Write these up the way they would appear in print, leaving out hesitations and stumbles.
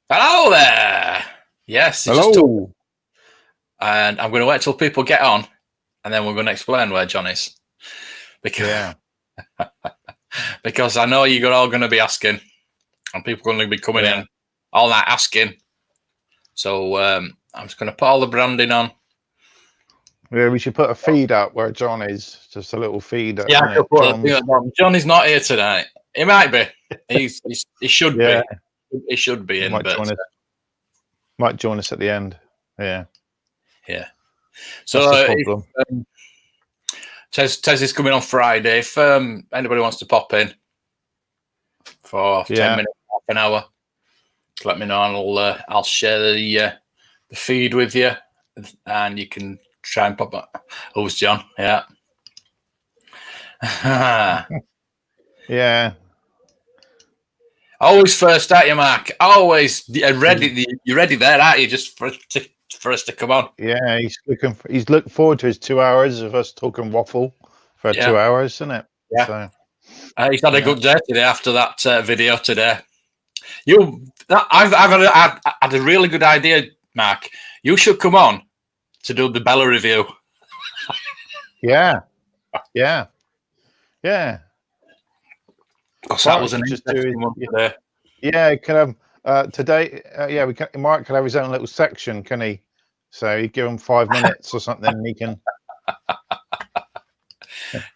Hello there. Yes, hello. And I'm going to wait till people get on, and then we're going to explain where John is, because because I know you're all going to be asking, and people are going to be coming in all night asking. So I'm just going to put all the branding on. Yeah, we should put a feed up where John is, just a little feed. Yeah, I could put John is not here tonight. He might be. He should be. He should be in, might join us at the end. Yeah. So Tez is coming on Friday. If anybody wants to pop in for 10 minutes, half an hour, let me know, and I'll share the feed with you, and you can try and pop up. Who's John? Yeah. Yeah. Always first, aren't you, Mark? Always ready. You're ready there, aren't you? Just for us to come on. Yeah, he's looking forward to his 2 hours of us talking waffle for 2 hours, isn't it? Yeah. So, he's had a good day today after that video today. I've had a really good idea, Mark. You should come on to do the Bella review. Yeah. That was an interesting one today. Yeah, can have today. We can. Mark can have his own little section, can he? So you give him 5 minutes or something, and he can.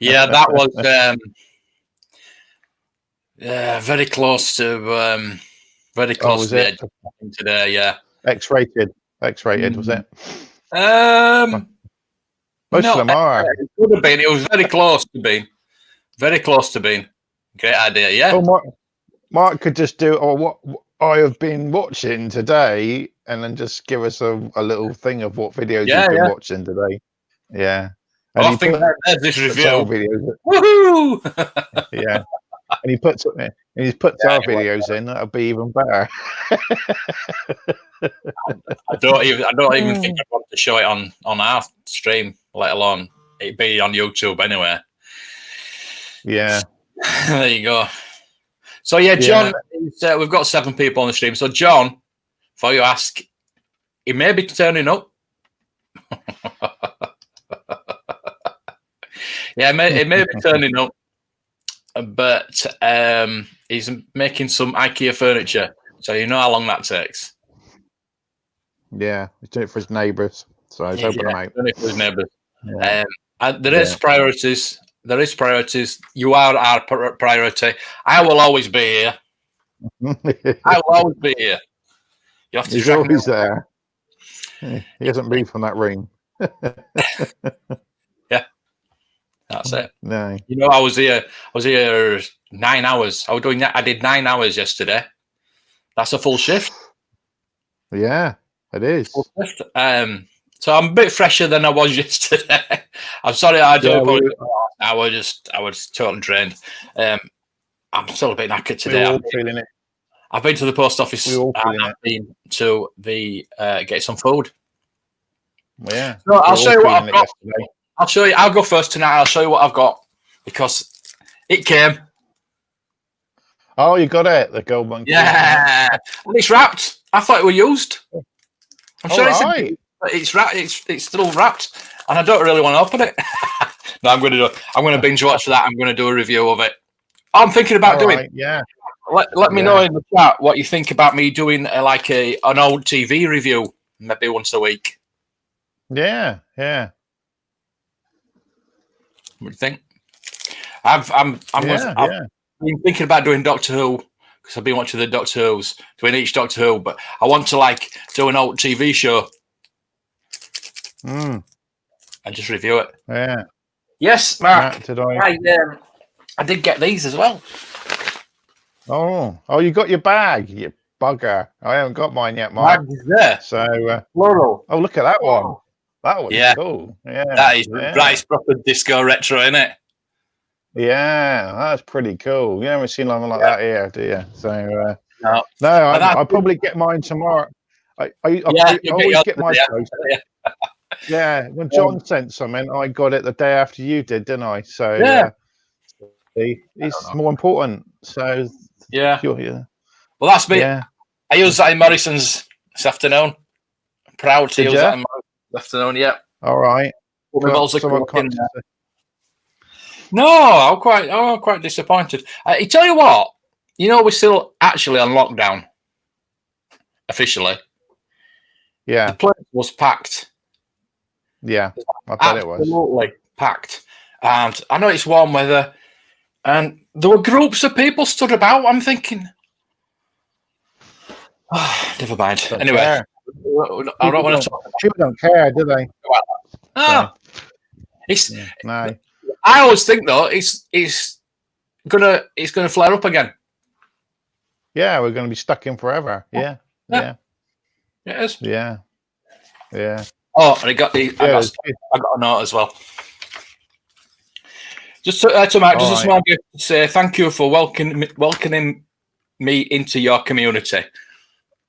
Yeah, that was very close to to the edge today. Yeah, X-rated was it? Most of them are. It could have been. It was very close to being. Very close to being. Great idea, yeah. Well, Mark could just do what I have been watching today, and then just give us a little thing of what videos you've been watching today. Yeah. And I think there's this review. Videos. Woohoo! Yeah. And he puts our videos in. That'll be even better. I don't even think I'd want to show it on our stream, let alone it be on YouTube anyway. Yeah. There you go. So John, we've got 7 people on the stream. So John, before you ask, he may be turning up. It may be turning up, but he's making some IKEA furniture. So you know how long that takes. Yeah, he's doing it for his neighbours. So he's helping them out. Doing it for his neighbours. There is priorities. There is priorities. You are our priority. I will always be here. I will always be here. You have to. He's always there. He hasn't moved from that ring. Yeah, that's it. No, you know, I was here 9 hours. I did 9 hours yesterday. That's a full shift. Yeah, it is. Full shift. So I'm a bit fresher than I was yesterday. I'm sorry, I do. I was totally drained. I'm still a bit knackered today. We're all feeling it. I've been to the post office. I've been to the get some food. Yeah. So I'll show you what I've got. I'll show you. I'll go first tonight. I'll show you what I've got because it came. Oh, you got it. The gold monkey. Yeah, and it's wrapped. I thought it were used. I'm sure it's wrapped. It's still wrapped, and I don't really want to open it. No, I'm going to binge watch that. I'm going to do a review of it. I'm thinking about doing. Yeah. Let me know in the chat what you think about me doing an old TV review, maybe once a week. Yeah. What do you think? I've been thinking about doing Doctor Who because I've been watching the Doctor Who's, doing each Doctor Who, but I want to do an old TV show and just review it. Yeah. Yes, Mark. I did get these as well. Oh, you got your bag, you bugger. I haven't got mine yet, Mark. Bag is there. So, Floral. Oh, look at that one. That was cool. Yeah. That is nice, proper disco retro, isn't it? Yeah, that's pretty cool. You haven't seen something like that here, do you? So, no, I'll probably get mine tomorrow. I always get mine close. Yeah, when John sent something, I got it the day after you did, didn't I? So Yeah. it's more important. So Yeah. yeah. Well, that's me. Yeah. I used that in Morrison's this afternoon. I'm proud to Did use ya? that in Morrison's this afternoon. Yeah. All right. Put my balls Someone looking can't there. No, I'm quite disappointed. I tell you what, you know, we're still actually on lockdown officially. Yeah. The place was packed. Yeah, I bet it was. Absolutely packed. And I know it's warm weather, and there were groups of people stood about. I'm thinking, never mind. Don't Anyway, care. I don't want to talk. People don't care, do they? No, No. I always think though it's gonna flare up again. Yeah, we're going to be stuck in forever. Yeah. It is. Yeah. Oh, and I got a note as well. Just to Mike, just a small bit to say thank you for welcoming me into your community.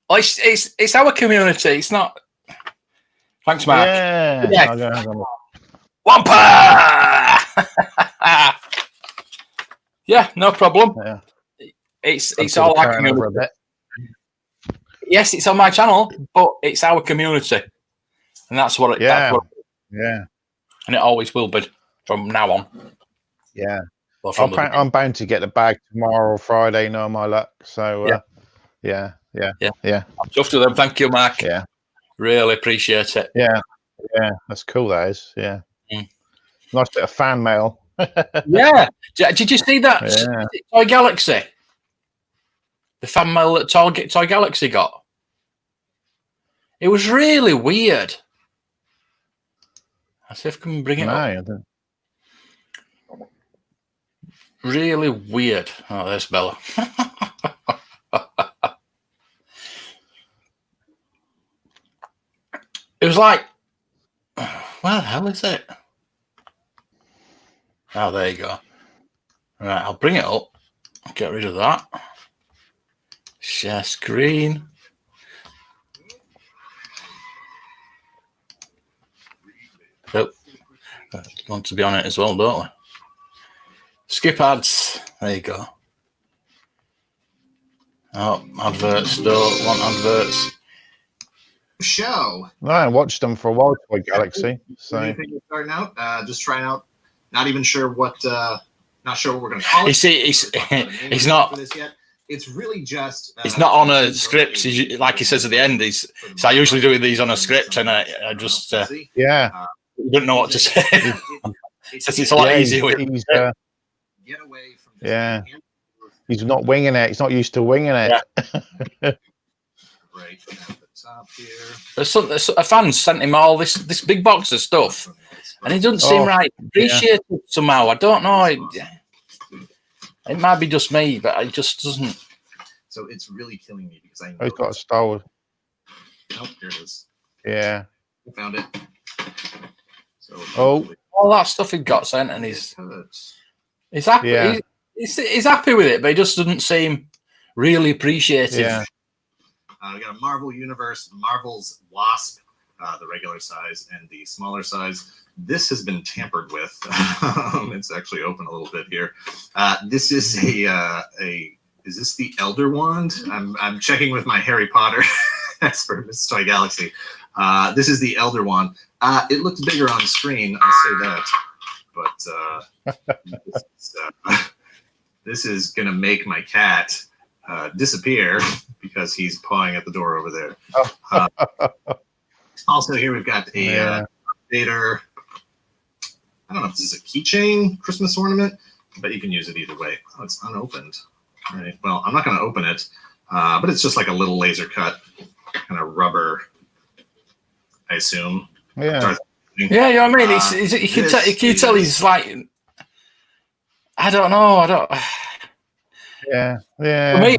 Oh, it's our community. It's not. Thanks, Mark. Yeah. Wampa! Yeah, no problem. Yeah. It's all our community. Yes, it's on my channel, but it's our community, and that's what it. Yeah. And it always will be from now on. Yeah. I'm bound to get the bag tomorrow or Friday, no my luck. So yeah. I'm chuffed with them. Thank you, Mark. Yeah. Really appreciate it. Yeah. That's cool. That is. Yeah. Nice bit of fan mail. Yeah. Did you see that? Yeah. Toy Galaxy. The fan mail that Toy Galaxy got. It was really weird. I'll see if I can bring it up. Really weird. Oh, there's Bella. It was like, where the hell is it? Oh, there you go. Right, I'll bring it up. Get rid of that. Share screen. Oh, want to be on it as well, don't we? Skip ads. There you go. Oh, adverts. Don't want adverts. Show. No, I watched them for a while, Toy Galaxy. So Starting out, just trying out. Not even sure what. Not sure what we're going to call it. You see, he's not. For this yet. It's really just. It's not on a script. Like he says at the end. So I usually do these on a script, and I just don't know what to say. It's a lot easier with. Get away from. Yeah. He's not winging it. He's not used to winging it. Yeah. Right at the top here. There's a fan sent him all this big box of stuff, and it doesn't seem right appreciated somehow. I don't know. It might be just me, but it just doesn't. So it's really killing me because I know. He's got a Star Wars. Oh, there it is. Yeah. I found it. So all that stuff he got sent, and he's happy. Yeah. He's happy with it, but it just doesn't seem really appreciative. Yeah. We got a Marvel Universe, Marvel's Wasp, the regular size and the smaller size. This has been tampered with. It's actually open a little bit here. This is is this the Elder Wand? I'm checking with my Harry Potter expert, Miss Toy Galaxy. This is the Elder Wand. It looks bigger on screen, I'll say that. But this is gonna make my cat disappear because he's pawing at the door over there. Also, here we've got a Vader. I don't know if this is a keychain Christmas ornament, but you can use it either way. Oh, it's unopened. All right. Well, I'm not going to open it, but it's just like a little laser cut kind of rubber, I assume. Yeah. Yeah, you know what I mean? You can tell he's like, I don't know. Yeah. For me,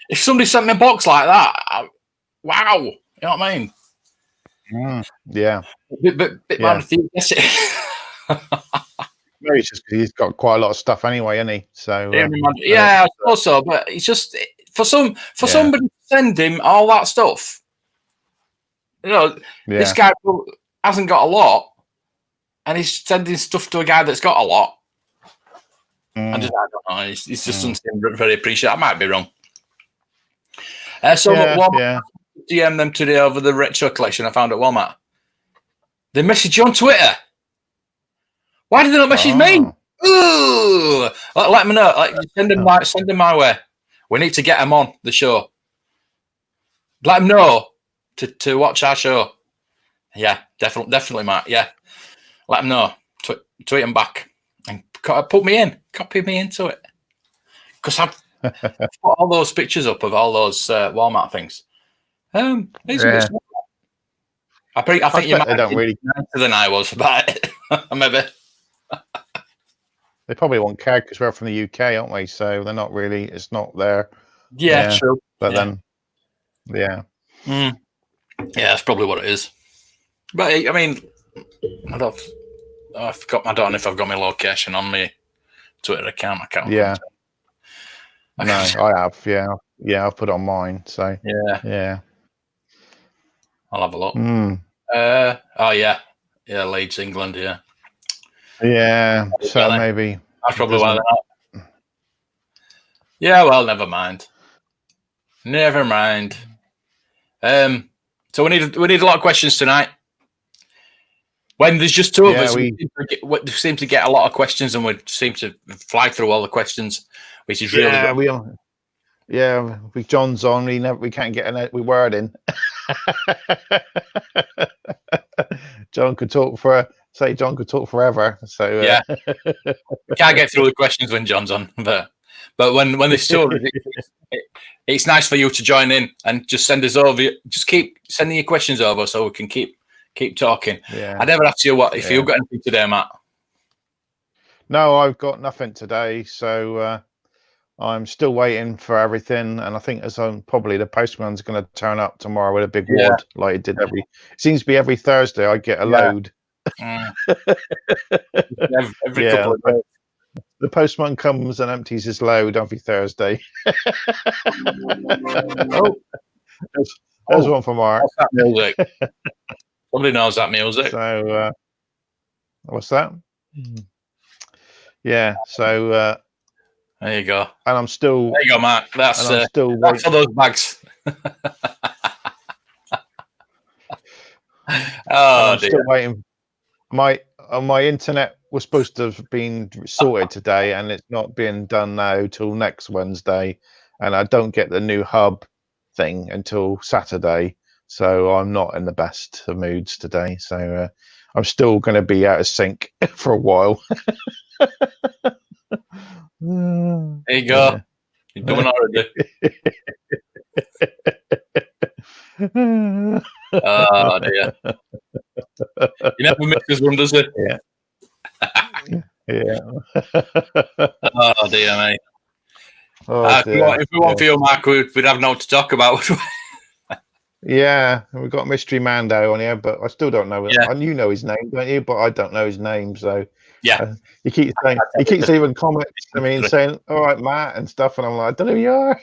if somebody sent me a box like that, wow. You know what I mean? Yeah. Bit more enthusiastic. Maybe it's just because he's got quite a lot of stuff anyway, isn't he? So I suppose so. But it's just for somebody to send him all that stuff. You know, this guy hasn't got a lot, and he's sending stuff to a guy that's got a lot. I don't know. It's just doesn't seem very appreciated. I might be wrong. Walmart DM them today over the retro collection I found at Walmart. They message you on Twitter. Why did they not message me? Ooh, let me know. Send them my way. We need to get them on the show. Let them know to watch our show. Yeah, definitely, Matt. Yeah, let them know. Tweet them back and put me in. Copy me into it because I've put all those pictures up of all those Walmart things. These are good. I think you might they don't really nicer than I was about it. Maybe. They probably won't care because we're from the UK, aren't we? So they're not really. It's not there. Yeah, true. But then, yeah, that's probably what it is. But I mean, I don't know if I've got my location on my Twitter account. I can't. Yeah. No, I have. Yeah, I've put it on mine. So yeah. I'll have a look. Leeds, England. Yeah. So maybe that's probably why they're not. Yeah, well, never mind. So we need a lot of questions tonight. When there's just two of us, we seem to get a lot of questions, and we seem to fly through all the questions, which is really good. With John's on, we can't get a word in. John could talk forever. So we can't get through the questions when John's on, but when there's two, it's nice for you to join in and just send us over. Just keep sending your questions over so we can keep talking. I never asked you if you've got anything today, Matt. No, I've got nothing today. So I'm still waiting for everything, and I think probably the postman's going to turn up tomorrow with a big wad, like it did it seems to be every Thursday. I get a load. Every couple of days. The postman comes and empties his load every Thursday. There's one for Mark. What's that music? Somebody knows that music. So, what's that? Yeah. So. There you go. And I'm still. There you go, Mark. That's for those bags. I'm still waiting. My internet was supposed to have been sorted today, and it's not being done now till next Wednesday. And I don't get the new hub thing until Saturday, so I'm not in the best of moods today. So I'm still going to be out of sync for a while. There you go. Yeah. You're doing already. Oh dear. You never miss this one, does it? Yeah. Oh dear, mate. If we want for you, Mark, we'd have no to talk about. Yeah, we've got Mystery Mando on here, but I still don't know. Yeah. You know his name, don't you? But I don't know his name, so he keeps leaving comments. I mean, saying "All right, Matt" and stuff, and I'm like, I don't know who you are.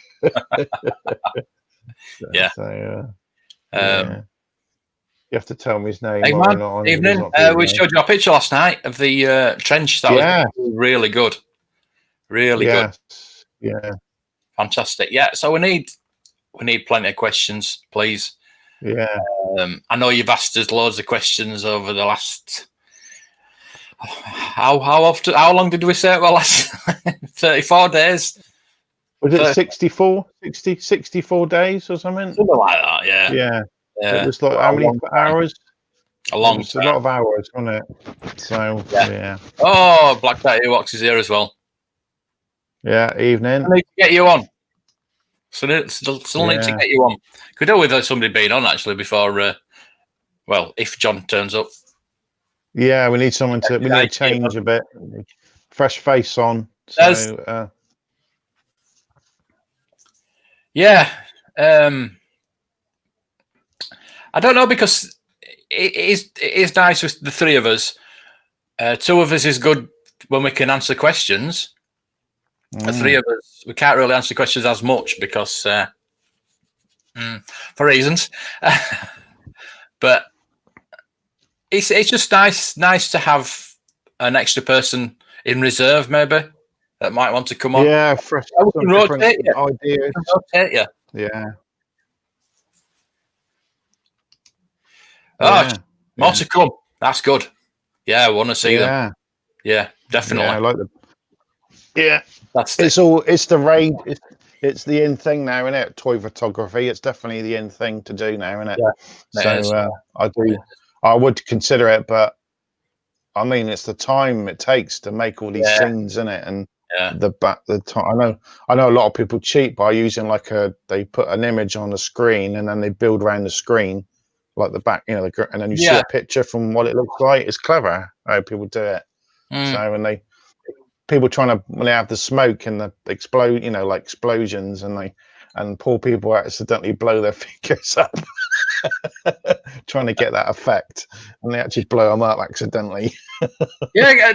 You have to tell me his name. Hey, man, evening. We showed you a picture last night of the trench. That was really good. Really good. Yeah. Fantastic. Yeah. So we need plenty of questions, please. Yeah. I know you've asked us loads of questions over the last. How long did we say it? Well, last 34 days. Was it 64 days or something? Something like that. Yeah. Yeah. It was like how many hours? A long time. A lot of hours, wasn't it? So yeah. Oh, Black Daddy Wax is here as well. Yeah, evening. I need to get you on. Still need to get you on. Could do with somebody being on actually before. If John turns up. Yeah, we need someone to. We need to change a bit. Fresh face on. So. Yeah. I don't know because it is nice with the three of us. Two of us is good when we can answer questions. The three of us, we can't really answer questions as much because for reasons. But it's just nice to have an extra person in reserve, maybe that might want to come on. Yeah, fresh, We some can different rotate you. ideas. Rotate you. Yeah. Oh, Yeah. more to come. That's good. Yeah, I want to see them. Yeah. Yeah, definitely. Yeah, I like the. Yeah. That's It's the rage. It's the in thing now, isn't it? Toy photography. It's definitely the in thing to do now, isn't it? Yeah, it is. So I would consider it, but I mean, it's the time it takes to make all these scenes, isn't it? And the time. I know a lot of people cheat by using they put an image on the screen and then they build around the screen, like the back, and then you see a picture from what it looks like. It's clever how people do it. So when people trying to, when they have the smoke and the explode, like explosions, and poor people accidentally blow their figures up trying to get that effect, and they actually blow them up accidentally. Yeah,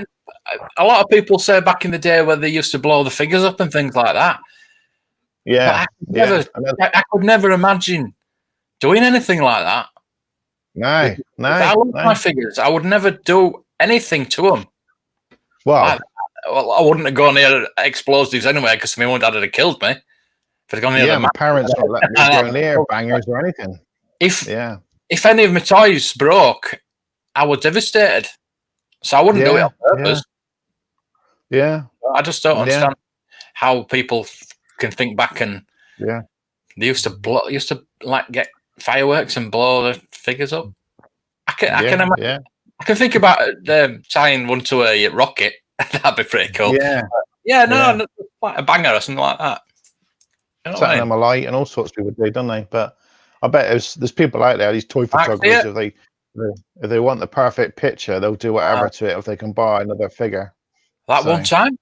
a lot of people say back in the day where they used to blow the figures up and things like that. Yeah, I could never imagine doing anything like that. No. I love my figures. I would never do anything to them. Well, I wouldn't have gone near explosives anyway, because my mum and dad would have killed me. If I'd gone near my parents won't let me go near bangers or anything. If any of my toys broke, I was devastated. So I wouldn't do it on purpose. Yeah. I just don't understand how people can think back and they used to get fireworks and blow the figures up. I can imagine. I can think about tying one to a rocket. That'd be pretty cool. No, like a banger or something like that. You know Setting them alight, and all sorts of people do, don't they? But I bet there's people out there, these toy photographers, if they want the perfect picture, they'll do whatever to it if they can buy another figure. One time.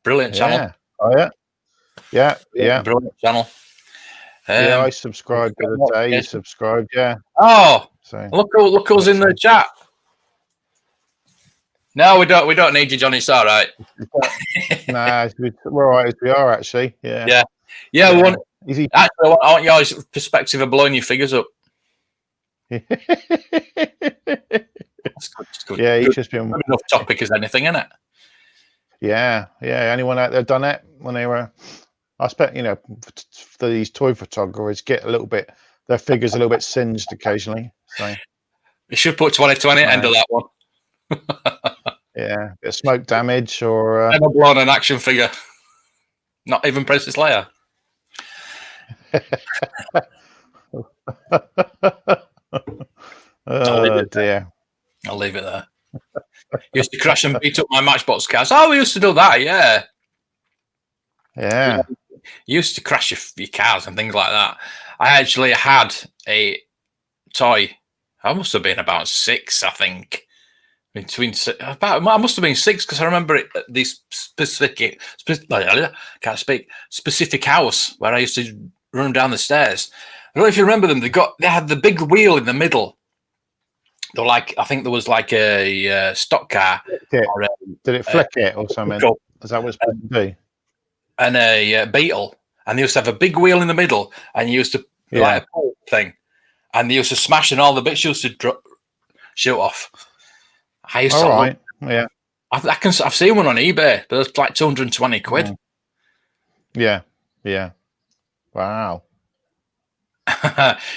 Brilliant channel. Oh yeah. Brilliant channel. I subscribed the other day. You subscribed, Oh, so look who's in the chat. No, we don't need you, Johnny. It's all right. Nah, we're all right as we are, actually. Yeah. Actually, I want your perspective of blowing your figures up. That's good. Yeah, he's just been enough topic as anything, isn't it? Yeah. Anyone out there done it when they were? I expect these toy photographers get their figures a little bit singed occasionally. So you should put 2020 end of that one. Yeah, bit of smoke damage or never blown an action figure. Not even Princess Leia. Oh dear. I'll leave it there. Used to crash and beat up my Matchbox cars. Oh, we used to do that, yeah. Yeah. You used to crash your cars and things like that. I actually had a toy. I must have been about 6, I think. I must have been 6 because I remember this specific house where I used to run down the stairs. I don't know if you remember them. They had the big wheel in the middle. They were I think there was a stock car. Did it flick it or something? Is that what it's supposed to do? And a Beetle, and they used to have a big wheel in the middle, and you used to a pole thing, and they used to smash, and all the bits used to shoot off. I used to yeah. I've seen one on eBay, but it's like 220 quid. Yeah. Wow.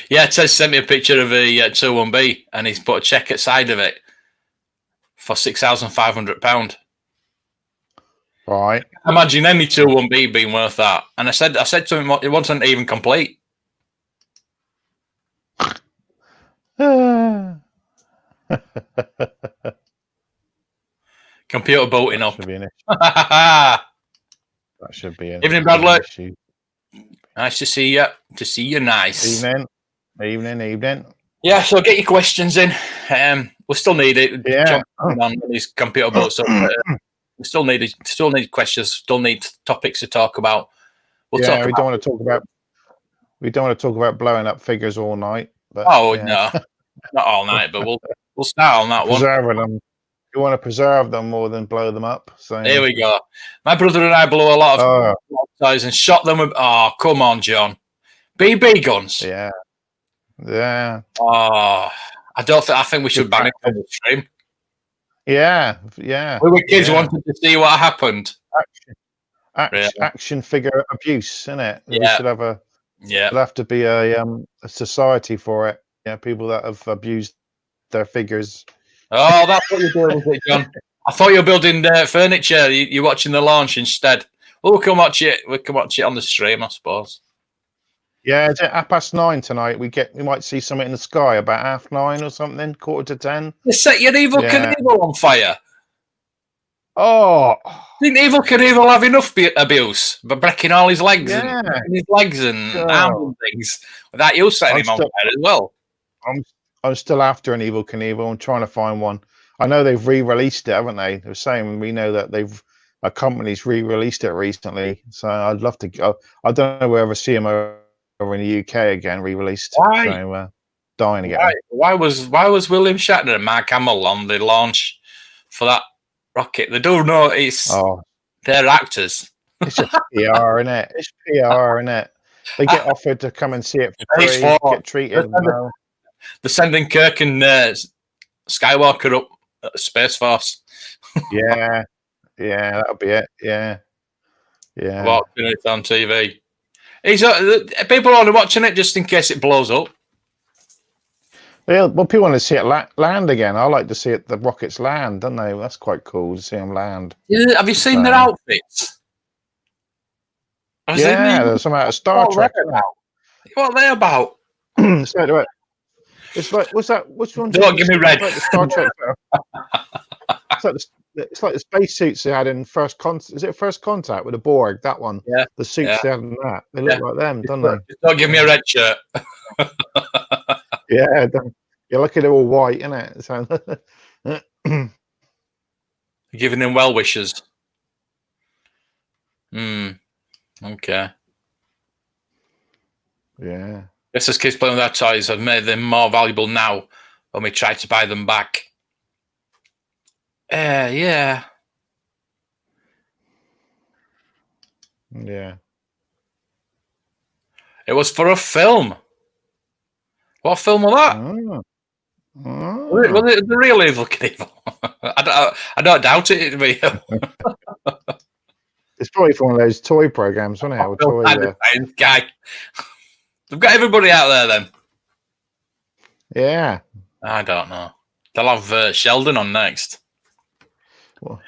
Yeah, Ted sent me a picture of a 21B, and he's put a check at side of it for £6,500. Right. Imagine any 21B being worth that. And I said to him, it wasn't even complete. Computer booting up. That should be an Evening, Bradley. Nice to see you. To see you, nice. Evening. Yeah, so get your questions in. We still need it. Yeah. On these computer boats. We still need questions. Still need topics to talk about. We don't want to talk about blowing up figures all night. But, no, not all night. But we'll start on that preserving them. You want to preserve them more than blow them up. So here we go. My brother and I blew a lot of toys and shot them with. Oh, come on, John. BB guns. Yeah. Oh, I don't think. I think we should ban it from the stream. Yeah. We were kids wanting to see what happened. Action figure abuse, isn't it? Yeah. We should have a. Yeah. There'll have to be a society for it. Yeah, people that have abused their figures. Oh, that's what you're doing, is it, John? I thought you were building furniture. You're watching the launch instead. Well, we can watch it. We can watch it on the stream, I suppose. Yeah, it's at 9:30 tonight. We might see something in the sky about 9:30 or something, 9:45. You set your Evil Knievel on fire. Oh, didn't Evil Knievel have enough abuse by breaking all his legs and his legs and arms and things without you setting him on fire as well? I'm still after an Evil Knievel. I'm trying to find one. I know they've re-released it, haven't they? They're saying we know that a company's re-released it recently. So I'd love to go. I don't know whether see them over in the UK again, re-released. Why? So dying to get why was William Shatner and Mark Hamill on the launch for that rocket? They do know they're actors. It's just PR, isn't it? It's PR, isn't it? They get offered to come and see it for free, get treated. They're sending Kirk and Skywalker up Space Force. Yeah, that'll be it. Yeah. Watching it on TV. People are only watching it just in case it blows up. Yeah, well, people want to see it land again. I like to see the rockets land, don't they? That's quite cool to see them land. Yeah, have you seen their outfits? There's some out of Star Trek. What are they about? It's like what's that? Which one? Don't give me red. Like the Star Trek. It's like the spacesuits they had in First Contact. Is it First Contact with the Borg? That one. Yeah. The suits they had in that. They look like them, don't they? Don't give me a red shirt. Yeah. You're lucky they're all white, isn't it? So giving them well wishes. Okay. Yeah. Guess as kids playing with their toys have made them more valuable now when we try to buy them back. Yeah. Yeah. It was for a film. What film was that? Was it the real Evil Knievel? I don't doubt it. It'd be. It's probably for one of those toy programs, wasn't it? Or toy, guy. They've got everybody out there then. Yeah. I don't know. They'll have Sheldon on next. Well,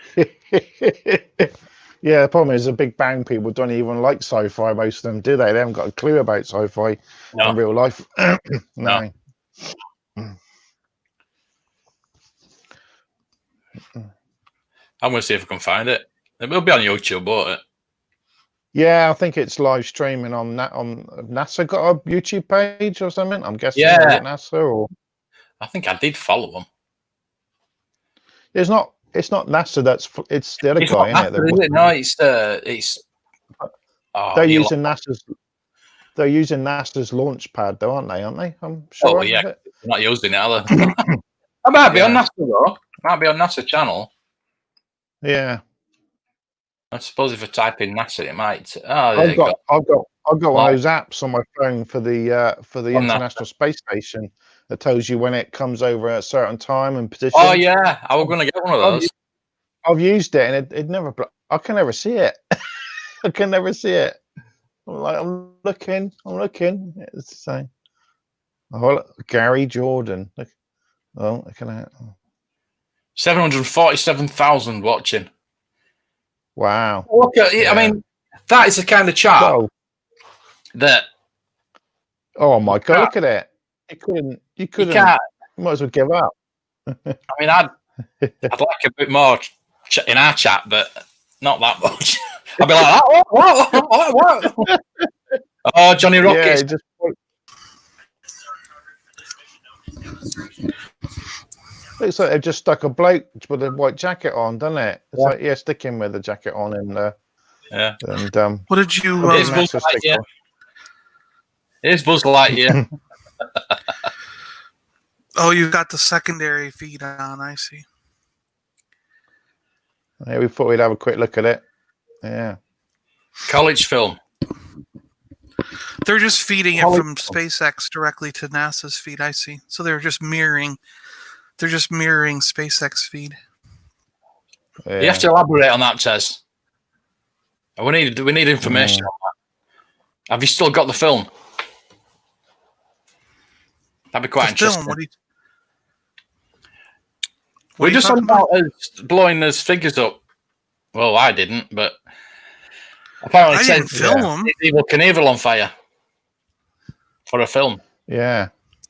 yeah, the problem is the Big Bang people don't even like sci-fi, most of them, do they? They haven't got a clue about sci-fi in real life. No. I'm going to see if I can find it. It will be on YouTube, won't it? Yeah, I think it's live streaming on NASA got a YouTube page or something. I'm guessing. Yeah. NASA or. I think I did follow them. It's not NASA. It's the other guy, isn't it? Is it? No, it's. They're using NASA's. They're using NASA's launch pad, though, aren't they? I'm sure. Oh yeah, they're not using it, are they? I might be on NASA though. Might be on NASA channel. Yeah. I suppose if I type in NASA, it might. I've got one of those apps on my phone for the International Space Station that tells you when it comes over at a certain time and position. Oh yeah, I was going to get one of those. I've used it and it never. I can never see it. I can never see it. I'm looking. It's the same. Oh, Gary Jordan. Look. Oh, look at that. 747,000 watching. Wow. Look at it. I mean, that is the kind of chart that. Oh my God! Look at it. You couldn't. You might as well give up. I mean, I'd like a bit more in our chat, but not that much. I'd be like, what? Oh, Johnny Rocket. Looks like they've just stuck a bloke with a white jacket on, doesn't it? It's like, stick him with the jacket on and yeah. And what did you Here's Buzz Lightyear. Here's Buzz Lightyear. Oh, you've got the secondary feed on, I see. Yeah, we thought we'd have a quick look at it. Yeah. College film. They're just feeding it from SpaceX directly to NASA's feed. I see. So they're just mirroring. They're just mirroring SpaceX feed. Yeah. You have to elaborate on that, Tez. We need information on that. Have you still got the film? That'd be quite interesting. Film? We just talking about blowing those figures up. Well, I didn't, but apparently I didn't film them. Evel Knievel on fire for a film. Yeah.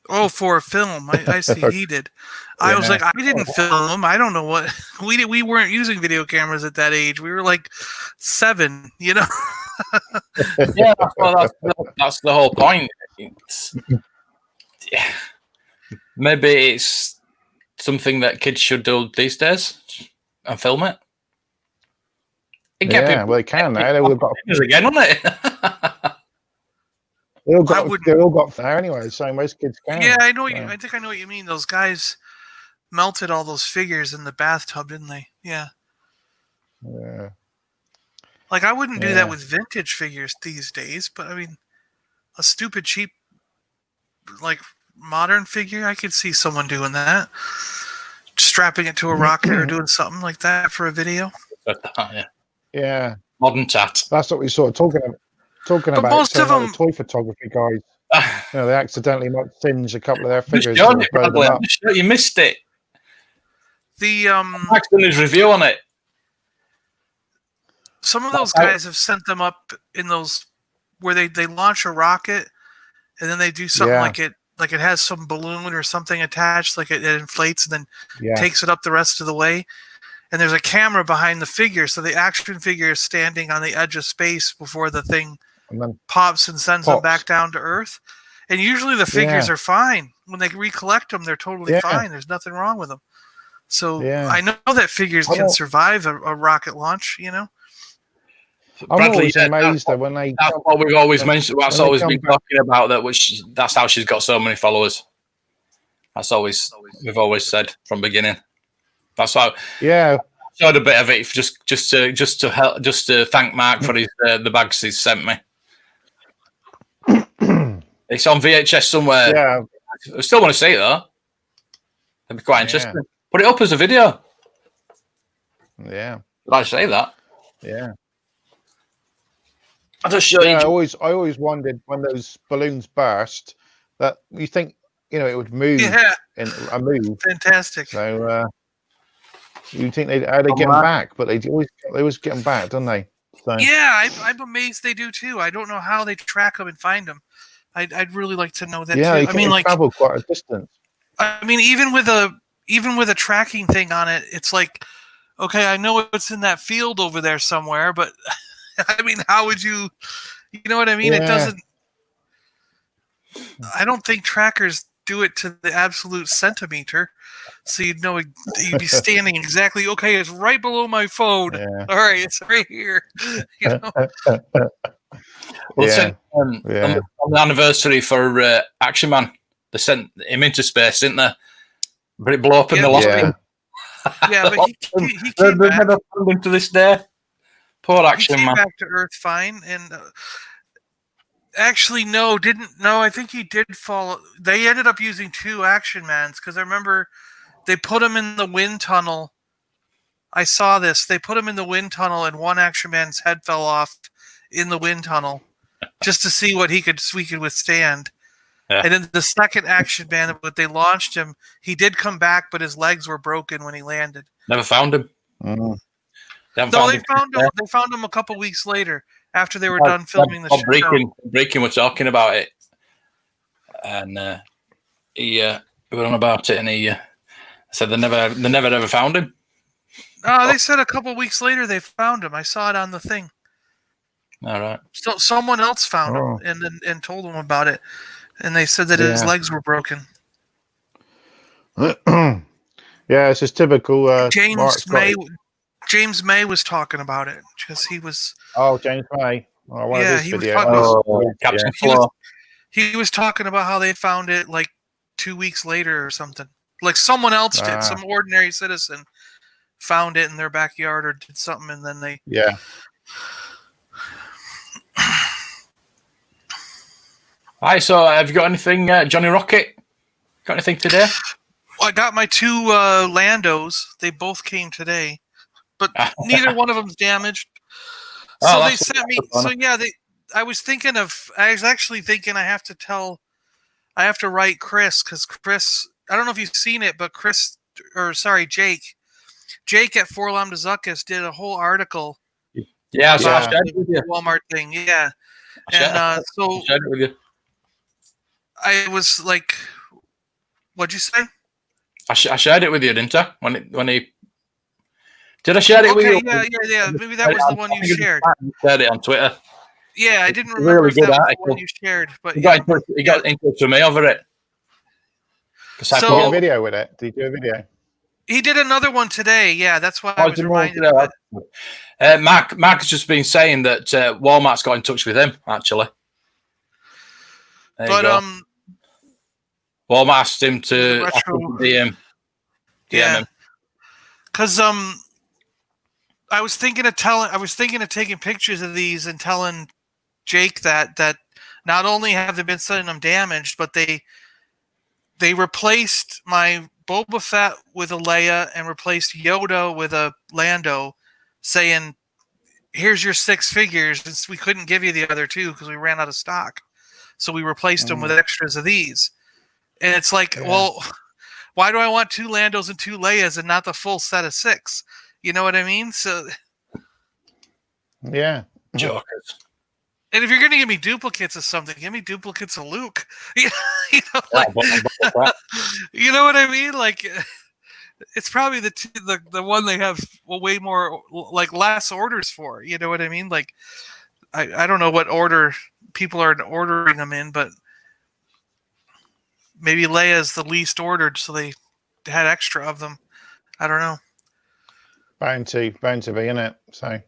Oh, for a film. I see. He did. I was like, I didn't film them. I don't know what we weren't using video cameras at that age. We were like 7, you know. Yeah, that's the whole point. Maybe it's something that kids should do these days and film it. Yeah, well, they can now. They've got again, haven't it? They all got fire anyway, so most kids can. Yeah, I know. I think I know what you mean. Those guys melted all those figures in the bathtub, didn't they? Yeah. Yeah. Like, I wouldn't do that with vintage figures these days, but I mean, a stupid, cheap, like, modern figure, I could see someone doing that. Strapping it to a rocket or doing something like that for a video. Yeah. Modern tat. That's what we sort of talking about. Most of them, the toy photography guys, they accidentally might singe a couple of their figures. You missed it. Max done his review on it. Some of those guys have sent them up in those where they launch a rocket and then they do something like it has some balloon or something attached, like it inflates and then takes it up the rest of the way. And there's a camera behind the figure, so the action figure is standing on the edge of space before the thing pops and sends them back down to Earth. And usually the figures are fine. When they recollect them, they're totally fine. There's nothing wrong with them. So I know that figures can survive a rocket launch, you know? I'm always amazed that when they... That's what we've always mentioned. That's always been talking about. That's how she's got so many followers. That's always we've always said from the beginning. That's why. Yeah, I showed a bit of it just to thank Mark for his the bags he's sent me. It's on VHS somewhere. Yeah, I still want to see it though. It'd be quite interesting. Put it up as a video. Yeah, did I say that? Yeah. I just show you. I always wondered when those balloons burst that you think it would move in a move. Fantastic. So you think how they get them back, but they always get them back, don't they? So. Yeah, I'm amazed they do too. I don't know how they track them and find them. I'd really like to know that too. I mean, like travel quite a distance. I mean, even with a tracking thing on it, it's like, okay, I know it's in that field over there somewhere, but I mean, how would you know what I mean? It doesn't. I don't think trackers do it to the absolute centimeter, so you'd know you'd be standing exactly. Okay, it's right below my phone. Yeah. All right, it's right here. You know. On the anniversary for Action Man, they sent him into space, didn't they? But it blew up and they lost him. Yeah, but he came back. Never found him to this day. Poor Action Man. He came back to Earth fine, and actually, I think he did fall. They ended up using 2 Action Mans because I remember they put him in the wind tunnel. I saw this. They put him in the wind tunnel, and one Action Man's head fell off in the wind tunnel just to see what we could withstand. Yeah. And then the second Action Man, when they launched him, he did come back, but his legs were broken when he landed. Never found him. Mm-hmm. They found him a couple weeks later after they were done filming the show. Breaking was talking about it, and he went on about it, and he said they never ever found him. No, they said a couple weeks later they found him. I saw it on the thing. All right. So someone else found him and told him about it, and they said that his legs were broken. Yeah, it's just typical. James May was talking about it because he was. Oh, James May. Oh, he was talking about how they found it like 2 weeks later or something. Like someone else did, some ordinary citizen found it in their backyard or did something, and then they. Yeah. Hi, so have you got anything, Johnny Rocket? Got anything today? Well, I got my 2 Landos. They both came today, but neither one of them's damaged. So they sent me. So yeah, I was actually thinking I have to write Chris, because Chris. I don't know if you've seen it, but Jake at Forlam de Zuckus did a whole article. Yeah, about the Walmart thing. Yeah, and so shared it with you. I was like, "What'd you say?" I shared it with you, didn't I? When he did, I share it with you. Yeah. Maybe that was the one you shared. You shared it on Twitter. Yeah, I didn't remember really if that was the one you shared, but he got in touch with me over it. So, did you do a video with it? Did you do a video? He did another one today. Yeah, that's why I was reminded of it. Mark has just been saying that Walmart's got in touch with him, actually. But Walmart asked him to DM him. Because I was thinking of taking pictures of these and telling Jake that not only have they been sending them damaged, but they replaced my Boba Fett with a Leia and replaced Yoda with a Lando, saying, "Here's your 6 figures. We couldn't give you the other 2 because we ran out of stock, so we replaced them with extras of these." And it's like, well, why do I want 2 Landos and 2 Leias and not the full set of 6? You know what I mean? So, yeah, jokers. And if you're going to give me duplicates of something, give me duplicates of Luke. You know what I mean? Like, it's probably the one they have way more, like, less orders for. You know what I mean? Like, I don't know what order people are ordering them in, but maybe Leia's the least ordered, so they had extra of them. I don't know. Bound to be, innit? So,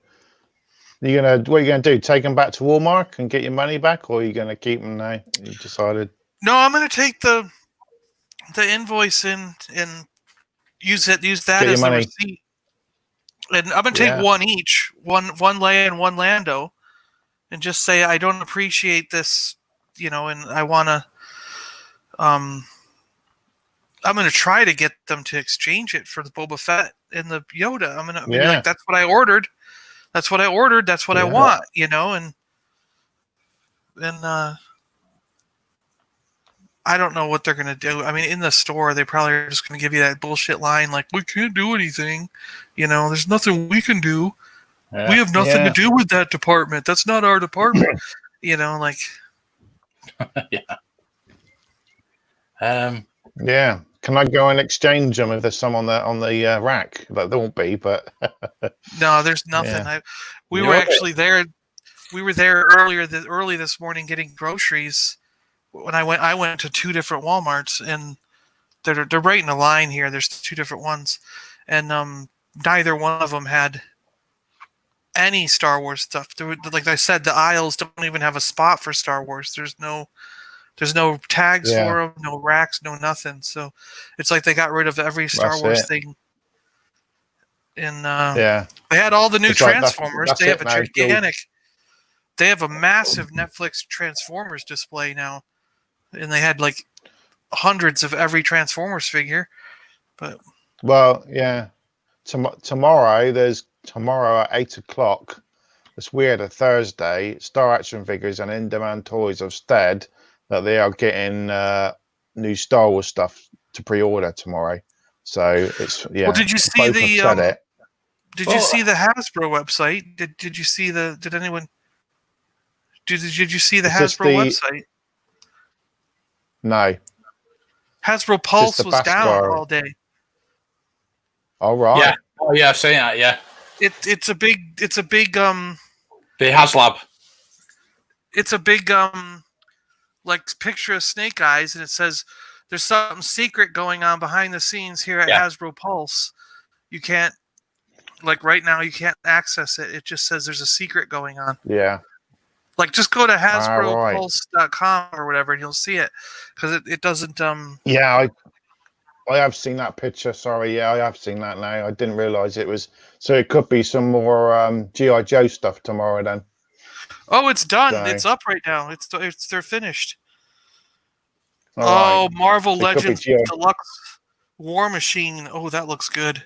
what are you gonna do? Take them back to Walmart and get your money back, or are you gonna keep them now? You decided? No, I'm gonna take the invoice and use that as the receipt. And I'm gonna take one each, one Leia and one Lando, and just say I don't appreciate this, and I wanna. I'm gonna try to get them to exchange it for the Boba Fett and the Yoda. I'm gonna be like, that's what I ordered. That's what I ordered. That's what I want, and I don't know what they're going to do. I mean, in the store, they probably are just going to give you that bullshit line like, we can't do anything. There's nothing we can do. We have nothing to do with that department. That's not our department. Like. Yeah. Can I go and exchange them if there's some on the rack? But there won't be, but. No, there's nothing. We were actually there. We were there early this morning getting groceries. When I went to 2 different Walmarts, and they're right in a line here. There's 2 different ones, and neither one of them had any Star Wars stuff. Like I said, the aisles don't even have a spot for Star Wars. There's no tags for them, no racks, no nothing. So it's like they got rid of every Star Wars thing. And they had all the new Transformers. They have a gigantic. They have a massive Netflix Transformers display now, and they had like hundreds of every Transformers figure. But tomorrow at 8:00. It's weird. A Thursday, Star Action Figures and In-Demand Toys have said that they are getting new Star Wars stuff to pre-order tomorrow. So it's Well, did you see the? Did you see the Hasbro website? Did you see the? Did anyone? Did you see the Hasbro website? No. Hasbro Pulse was down all day. All right. Yeah. Oh yeah, I've seen that. Yeah. It's a big. The HasLab. It's a big like picture of Snake Eyes, and it says there's something secret going on behind the scenes here at Hasbro Pulse. You can't, like, right now you can't access it. It just says there's a secret going on. Yeah. Like, just go to HasbroPulse.com or whatever, and you'll see it, because it doesn't. Yeah, I have seen that picture. Sorry, yeah, I have seen that now. I didn't realize it was. So it could be some more G.I. Joe stuff tomorrow then. Oh, it's done. It's up right now. They're finished. All right. Marvel So it could be Legends G.I. Deluxe War Machine. Oh, that looks good.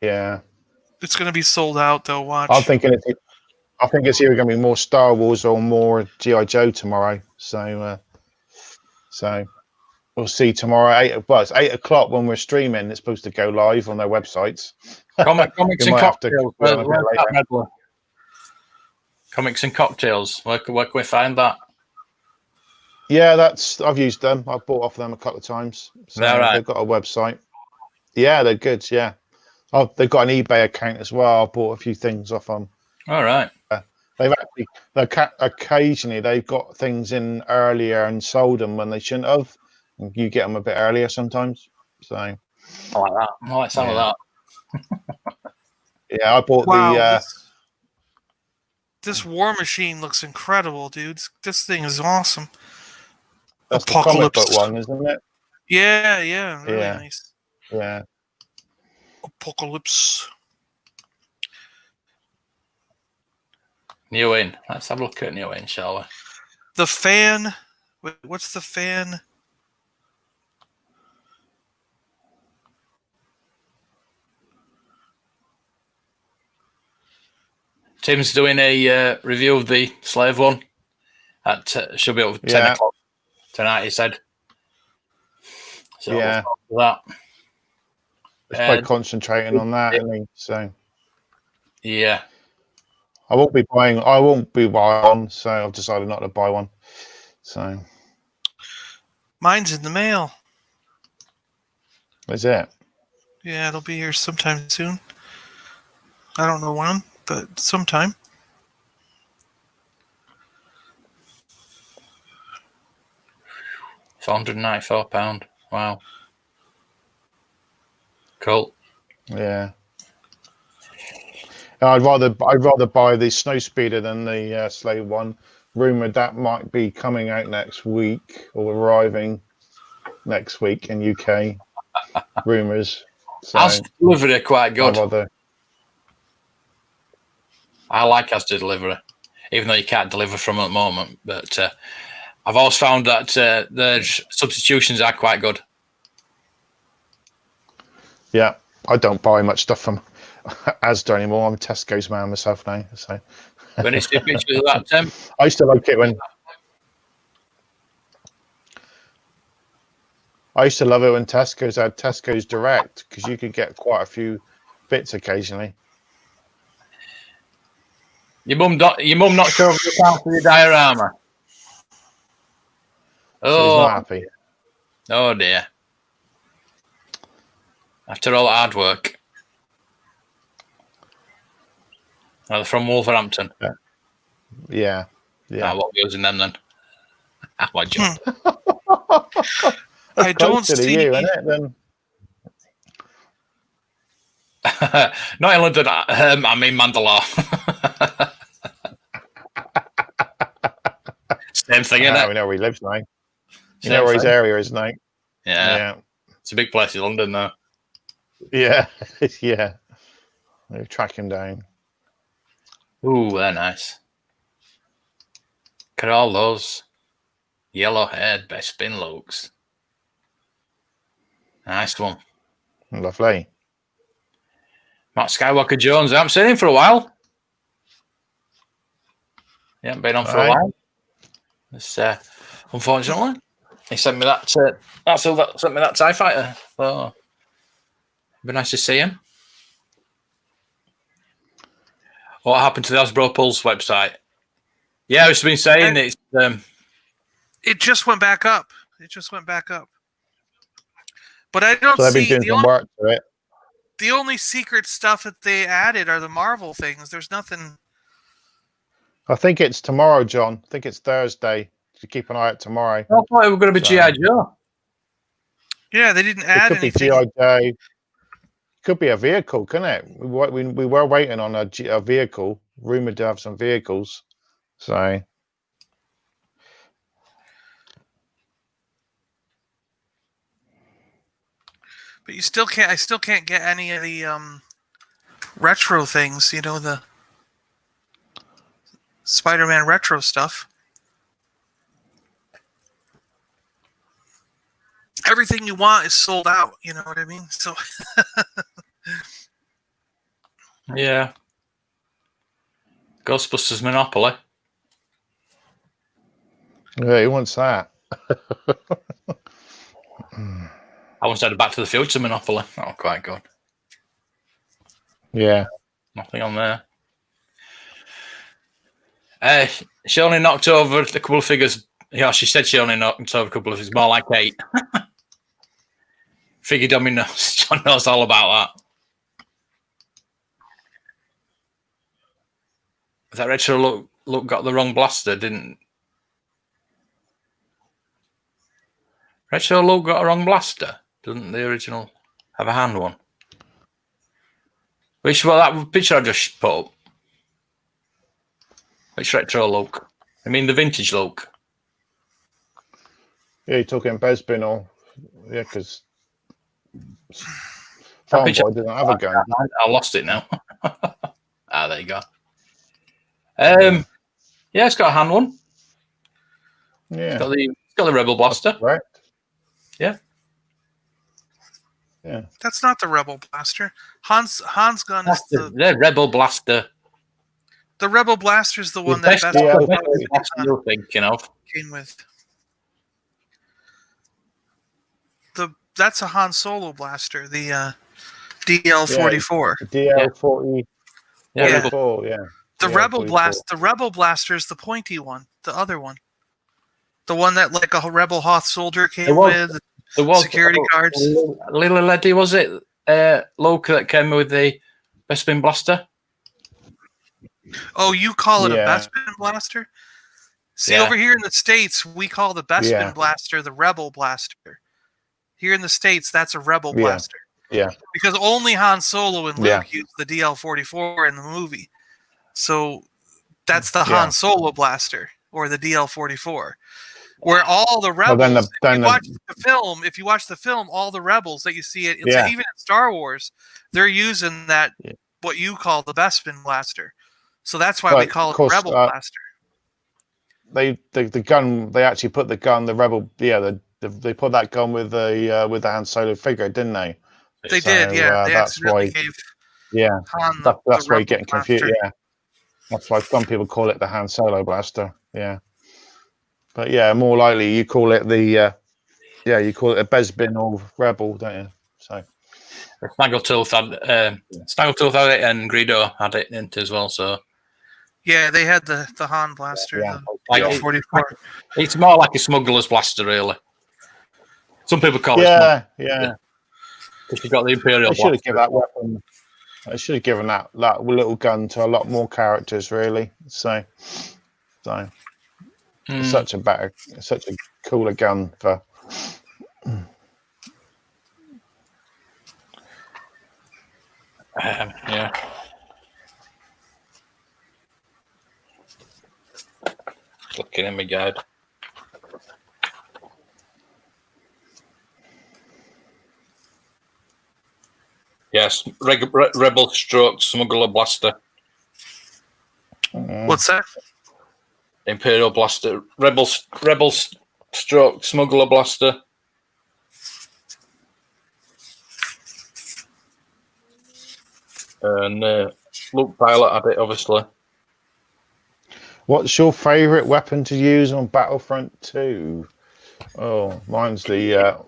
Yeah. It's going to be sold out, though. Watch. I think it's either going to be more Star Wars or more G.I. Joe tomorrow. So we'll see tomorrow. It's 8 o'clock when we're streaming. It's supposed to go live on their websites. Comics We and might have to cocktails. be on a bit later. Comics and cocktails. Where can we find that? Yeah, I've used them. I've bought off them a couple of times. So right. they've got a website. Yeah, they're good. Yeah. Oh, they've got an eBay account as well. I bought a few things off them. All right. They've occasionally they've got things in earlier and sold them when they shouldn't have. And you get them a bit earlier sometimes. So I like that. I like some of that. Yeah, I bought this War Machine looks incredible, dudes. This thing is awesome. That's the comic book one, isn't it? Yeah, really nice. Yeah. Apocalypse. New in. Let's have a look at New in, shall we? The fan. What's the fan? Tim's doing a review of the Slave one. Should be over 10 o'clock tonight, he said. So yeah. That. It's quite concentrating on that, isn't he? So yeah. I won't be buying one, so I've decided not to buy one. So mine's in the mail. Is it? Yeah, it'll be here sometime soon. I don't know when, but sometime. £494. Wow. Cool. Yeah. I'd rather buy the Snowspeeder than the Slave one. Rumored that might be coming out next week or arriving next week in UK. Rumors. So As delivery quite good. I like as delivery, even though you can't deliver from at the moment. But I've always found that their substitutions are quite good. Yeah, I don't buy much stuff from Asda anymore. I'm a Tesco's man myself now. So when it's the picture of that, Tim, I used to like it when Tesco's had Tesco's Direct because you could get quite a few bits occasionally. Your mum not sure of the count of your diorama. So he's not happy. Oh dear. After all that hard work. Are they from Wolverhampton? Yeah. I won't be using them then. My job. I don't see you, isn't it, then? Not in London. I'm in Mandalore. Same thing, isn't it? We know where he lives now. You know where his area is now. Yeah. It's a big place in London, though. Yeah. Yeah. We'll track him down. Ooh, they're nice. Look at all those yellow-haired Bespin looks. Nice one. Lovely. Matt Skywalker Jones. I haven't seen him for a while. He hasn't been on for a while. It's, unfortunately, he sent me that. Sent me that TIE fighter. So it'd be nice to see him. What happened to the Hasbro Pulse website? Yeah, it's been saying it's. It just went back up. But I don't see doing some work to it. The only secret stuff that they added are the Marvel things. There's nothing. I think it's tomorrow, John. I think it's Thursday. So keep an eye out tomorrow. I thought it was going to be G.I. Joe. Yeah, they didn't add anything. It could be G.I. Joe. Could be a vehicle, couldn't it? We were waiting on a vehicle, rumored to have some vehicles. So. But I still can't get any of the retro things, you know, the Spider-Man retro stuff. everything you want is sold out. You know what I mean? So Yeah. Ghostbusters Monopoly. Yeah, who wants that? I once had a Back to the Future Monopoly. Oh, quite good. Yeah. Nothing on there. She only knocked over a couple of figures. Yeah, she said she only knocked over a couple of figures. More like 8. Figure dummy knows. John knows all about that. Is that retro look got the wrong blaster, didn't? Retro look got a wrong blaster. Doesn't the original have a hand one? Which that picture I just put up? Which retro look? I mean the vintage look. Yeah, you're talking Bespin or because Farm Boy didn't have a gun. I lost it now. There you go. Yeah, it's got a hand one. Yeah, it's got the Rebel blaster. Right. Yeah. Yeah. That's not the Rebel blaster. Han's gun is the Rebel blaster. The Rebel blaster is the one that you're thinking of. Came with. That's a Han Solo blaster, the DL-44. DL-40. Yeah. The Rebel blaster is the pointy one, the other one. The one that like a Rebel Hoth soldier came with. There was security guards. Little lady, was it? Luke that came with the Bespin blaster. Oh, you call it a Bespin blaster? See, over here in the States, we call the Bespin blaster the Rebel blaster. Here in the States, that's a Rebel blaster. Yeah. Because only Han Solo and Luke used the DL-44 in the movie. So that's the Han Solo blaster, or the DL-44. Where all the rebels, if you watch the film, all the rebels that you see it, even in Star Wars, they're using that what you call the Bespin blaster. So that's why we call it Rebel blaster. The gun, they actually put the gun, the Rebel, they put that gun with the Han Solo figure, didn't they? They did. They that's why. Gave Han that's why you're getting confused. Yeah, that's why some people call it the Han Solo blaster. Yeah. But more likely you call it you call it a Bespin or Rebel, don't you? So Snaggletooth had it, and Greedo had it in it as well. So they had the Han blaster, the DL-44. It's more like a smuggler's blaster, really. Some people call it. Yeah. Because you got the Imperial. They should have given that weapon. They should have given that little gun to a lot more characters, really. So. It's such a cooler gun for. Looking in my guide. Yes, Rebel stroke smuggler blaster. What's that? Imperial blaster, Rebel stroke smuggler blaster. And Luke Pilot had it, obviously. What's your favourite weapon to use on Battlefront 2? Oh, mine's that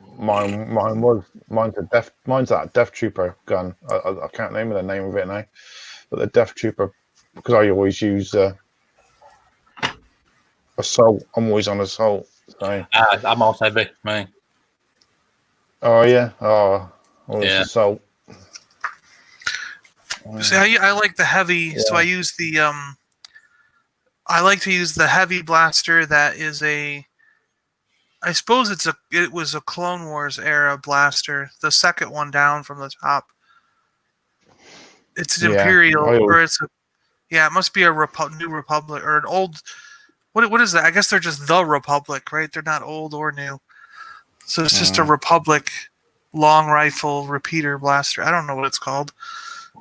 Death Trooper gun. I can't remember the name of it now, but the Death Trooper, because I always use assault. I'm always on assault. So. I'm all heavy, man. Oh yeah. Oh, assault. See, I like the heavy, so I use the I like to use the heavy blaster. That is I suppose it was a Clone Wars era blaster, the second one down from the top. It's an Imperial, or it must be a New Republic or an old. What is that? I guess they're just the Republic, right? They're not old or new, so it's just a Republic long rifle repeater blaster. I don't know what it's called,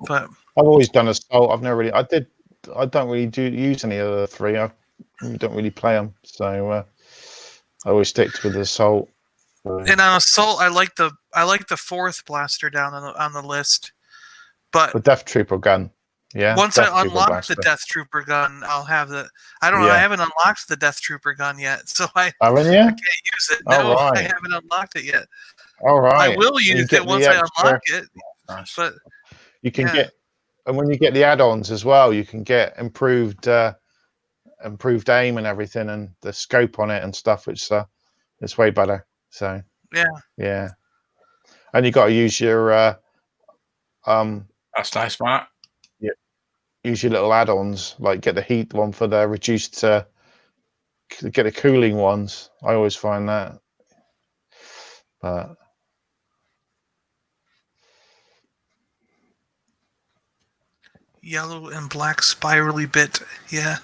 but I've always done assault. I've never really. I don't really use any of the three. I don't really play them, so I always stick with assault. And on Assault, I like the 4th blaster down on the list. But the Death Trooper gun. Yeah. Once Death I Trooper unlock blaster. the Death Trooper gun, I'll have the. I don't know. I haven't unlocked the Death Trooper gun yet, so I Haven't you? can't use it. No, right. I haven't unlocked it yet. All right. I will use it once I unlock it. Nice. But you can get, and when you get the add-ons as well, you can get improved aim and everything, and the scope on it and stuff. It's way better. So yeah. And you got to use your That's nice, Mark. Yeah. Use your little add-ons, like get the heat one for the reduced. Get the cooling ones. I always find that, but. Yellow and black spirally bit. Yeah.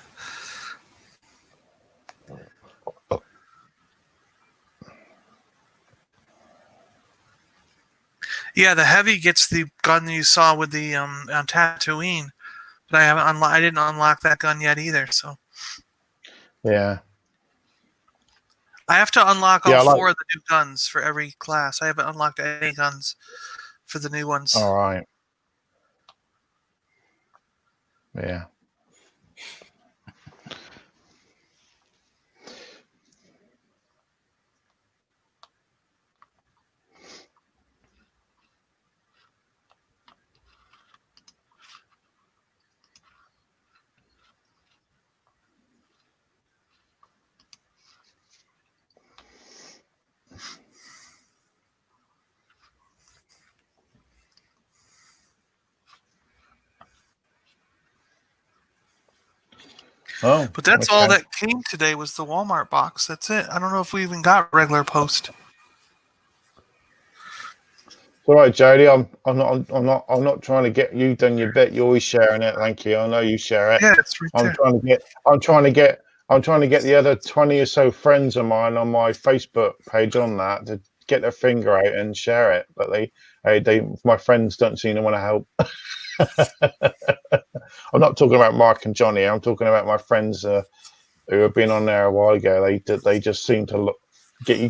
Yeah, the heavy gets the gun you saw with the on Tatooine, but I didn't unlock that gun yet either. So Yeah. I have to unlock all 4 of the new guns for every class. I haven't unlocked any guns for the new ones. All right. Yeah. Oh, but that's all that came today was the Walmart box. That's it. I don't know if we even got regular post. All right, Jody. I'm not trying to get you done your bit. You're always sharing it. Thank you. I know you share it. Yeah, it's right there. I'm trying to get the other 20 or so friends of mine on my Facebook page on that to get their finger out and share it. But my friends don't seem to want to help. I'm not talking about Mark and Johnny. I'm talking about my friends who have been on there a while ago. They just seem to look. You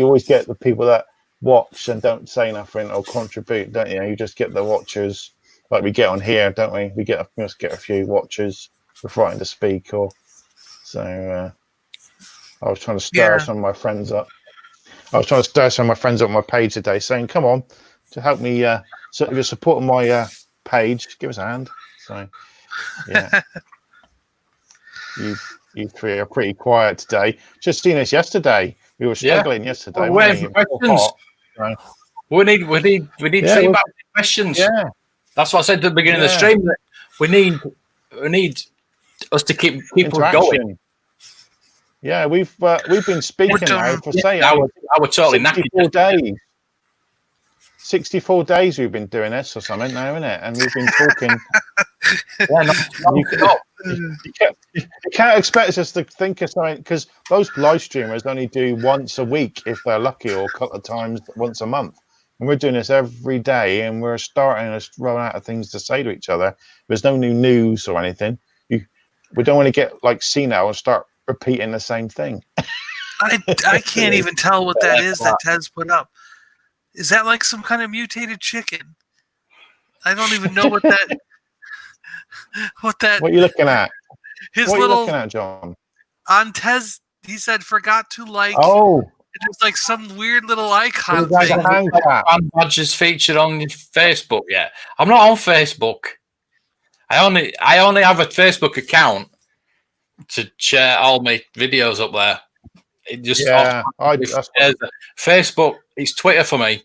always get the people that watch and don't say nothing or contribute, don't you? You just get the watchers like we get on here, don't we? We just get a few watchers frightened to speak. I was trying to stir some of my friends up. I was trying to stir some of my friends up on my page today, saying, "Come on, to help me. So if you're supporting my page, give us a hand." So, yeah, you three are pretty quiet today. Just seen us yesterday. We were struggling yesterday. We're waiting for questions. Right. We need feedback questions. Yeah, that's what I said at the beginning of the stream. That we need us to keep people going. Yeah, we've been speaking now for I was totally 64 days. 64 days we've been doing this or something now, isn't it? And we've been talking. You can't expect us to think of something, because those live streamers only do once a week if they're lucky, or a couple of times once a month. And we're doing this every day, and we're starting to run out of things to say to each other. There's no new news or anything. We don't want to get like senile and start repeating the same thing. I can't even tell what that is that Tez put up. Is that like some kind of mutated chicken? I don't even know what that. What are you looking at? What are you looking at, John? On Tez, he said forgot to like. Oh. It's like some weird little icon thing. Fan badges featured on your Facebook yet? I'm not on Facebook. I only have a Facebook account to share all my videos up there. It just Facebook. It's Twitter for me.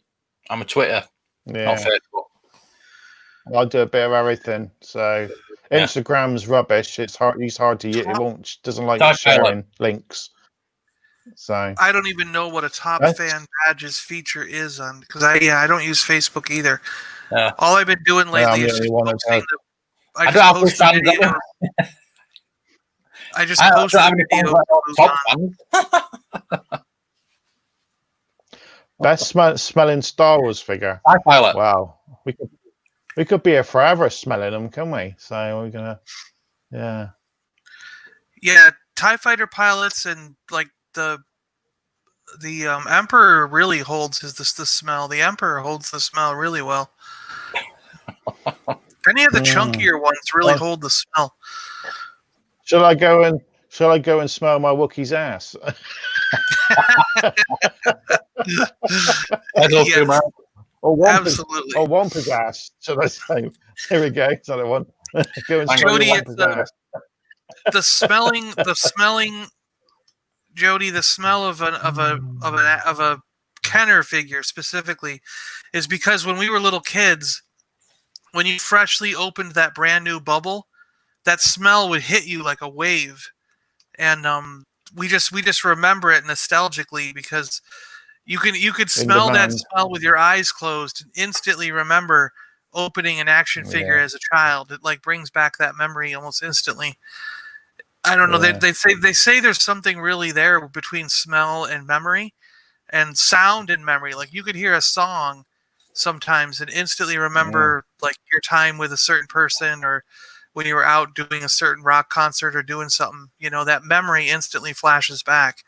I'm a Twitter, not Facebook. I do a bit of everything. So Instagram's rubbish. It's hard. It's hard to use. It doesn't like sharing links. So I don't even know what a top fan badges feature is on, because I don't use Facebook either. Yeah. All I've been doing lately is just posting I just post videos. I just post videos. Best smelling Star Wars figure. Pilot. Wow, we could be here forever smelling them, can we? So we're gonna, yeah, TIE fighter pilots and like the Emperor really holds the smell. The Emperor holds the smell really well. Any of the chunkier ones really hold the smell. Shall I go and smell my Wookiee's ass? Yes, absolutely. Or Wampa's ass, should I say? Here we go. It's another one. Go and smell Jody, your Wampa's ass. The smelling, Jody, the smell of a Kenner figure specifically is because when we were little kids, when you freshly opened that brand new bubble, that smell would hit you like a wave, and we just remember it nostalgically because you could smell that smell with your eyes closed and instantly remember opening an action figure as a child. It like brings back that memory almost instantly. I don't know. They say there's something really there between smell and memory, and sound and memory. Like you could hear a song sometimes and instantly remember like your time with a certain person or when you were out doing a certain rock concert or doing something. You know, that memory instantly flashes back.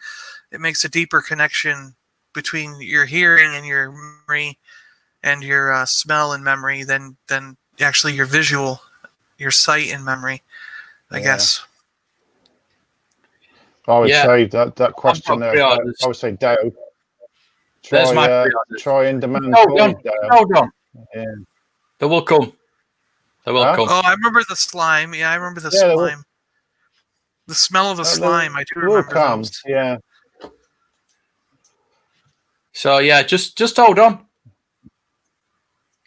It makes a deeper connection between your hearing and your memory and your smell and memory than actually your visual, your sight and memory, I guess. I would say that question there. I would say Dale. Try in demand. Hold on. Yeah. They will come. They will come. Oh, I remember the slime. Yeah, I remember the slime. The smell of the slime. I do remember those. Yeah. So yeah, just hold on.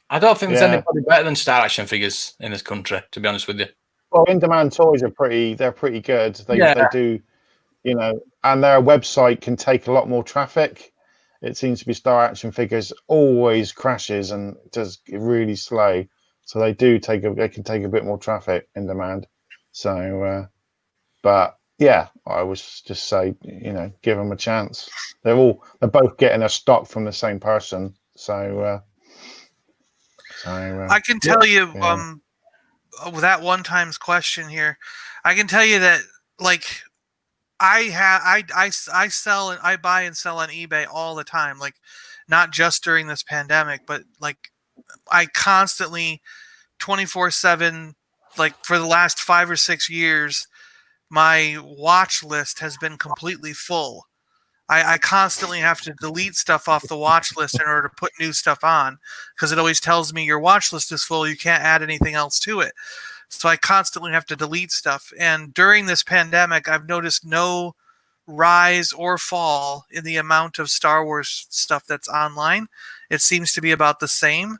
I don't think there's anybody better than Star Action figures in this country, to be honest with you. Well, in-demand toys are pretty good. They do, you know, and their website can take a lot more traffic. It seems to be Star Action Figures always crashes and does really slow. So they can take a bit more traffic in demand. So, but yeah, I would just say, you know, give them a chance. They're both getting a stock from the same person. So, I can tell you, with that one times question here, I can tell you that like I sell and I buy and sell on eBay all the time, like not just during this pandemic, but like I constantly 24/7, like for the last 5 or 6 years, my watch list has been completely full. I constantly have to delete stuff off the watch list in order to put new stuff on because it always tells me your watch list is full. You can't add anything else to it. So I constantly have to delete stuff. And during this pandemic, I've noticed no rise or fall in the amount of Star Wars stuff that's online. It seems to be about the same.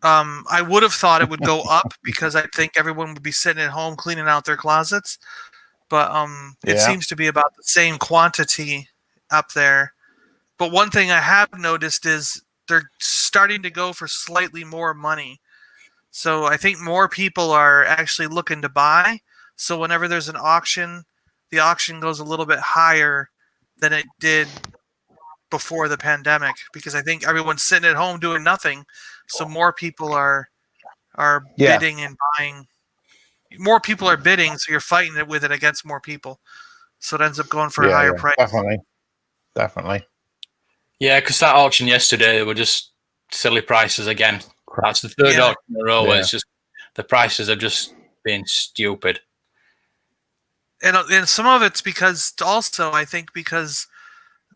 I would have thought it would go up because I think everyone would be sitting at home cleaning out their closets. But it seems to be about the same quantity up there. But one thing I have noticed is they're starting to go for slightly more money. So I think more people are actually looking to buy. So whenever there's an auction, the auction goes a little bit higher than it did before the pandemic because I think everyone's sitting at home doing nothing. So more people are bidding and buying. More people are bidding, so you're fighting it with it against more people. So it ends up going for a higher price. Definitely. Yeah, because that auction yesterday were just silly prices again. That's the third auction in a row where it's just the prices are just being stupid. And some of it's because also I think because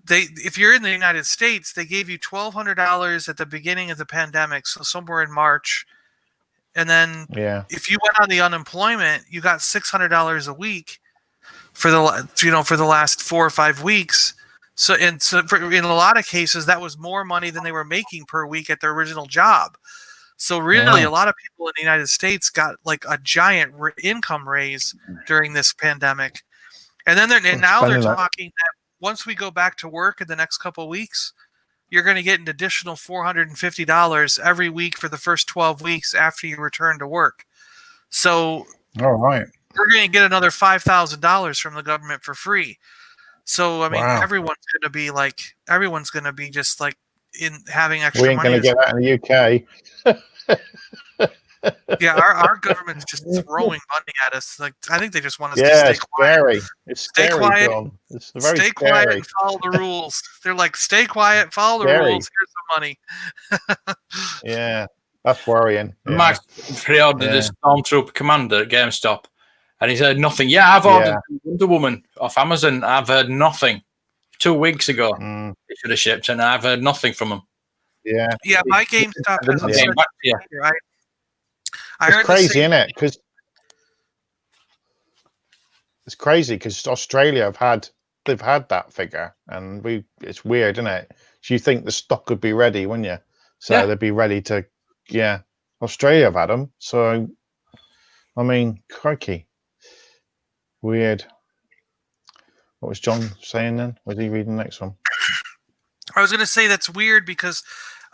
if you're in the United States, they gave you $1,200 at the beginning of the pandemic, so somewhere in March, and then if you went on the unemployment, you got $600 a week for the last 4 or 5 weeks. So in a lot of cases, that was more money than they were making per week at their original job. So really, a lot of people in the United States got like a giant income raise during this pandemic, and then now they're talking that once we go back to work in the next couple of weeks, you're going to get an additional $450 every week for the first 12 weeks after you return to work. So, all right, we're going to get another $5,000 from the government for free. So, I mean, everyone's going to be just like in having extra money. We ain't going to get that in the UK. Yeah, our government's just throwing money at us. Like, I think they just want us to Yeah, stay it's quiet. scary. It's Stay scary, quiet. John. It's very Stay quiet scary. and follow the rules. They're like, stay quiet, follow the Scary. rules. Here's the money. Yeah, that's worrying. Yeah. Max pre-ordered a Stormtrooper Commander at GameStop, and he's heard nothing. Yeah, I've ordered Wonder Woman off Amazon. I've heard nothing. 2 weeks ago, it should have shipped, and I've heard nothing from them. Yeah. Yeah, my GameStop hasn't said back to you. I heard it's crazy, isn't it? Because it's crazy because Australia they've had that figure, and it's weird, isn't it? So you think the stock would be ready, wouldn't you? So they'd be ready to, Australia have had them. So, I mean, crikey, weird. What was John saying then? Was he reading the next one? I was going to say that's weird because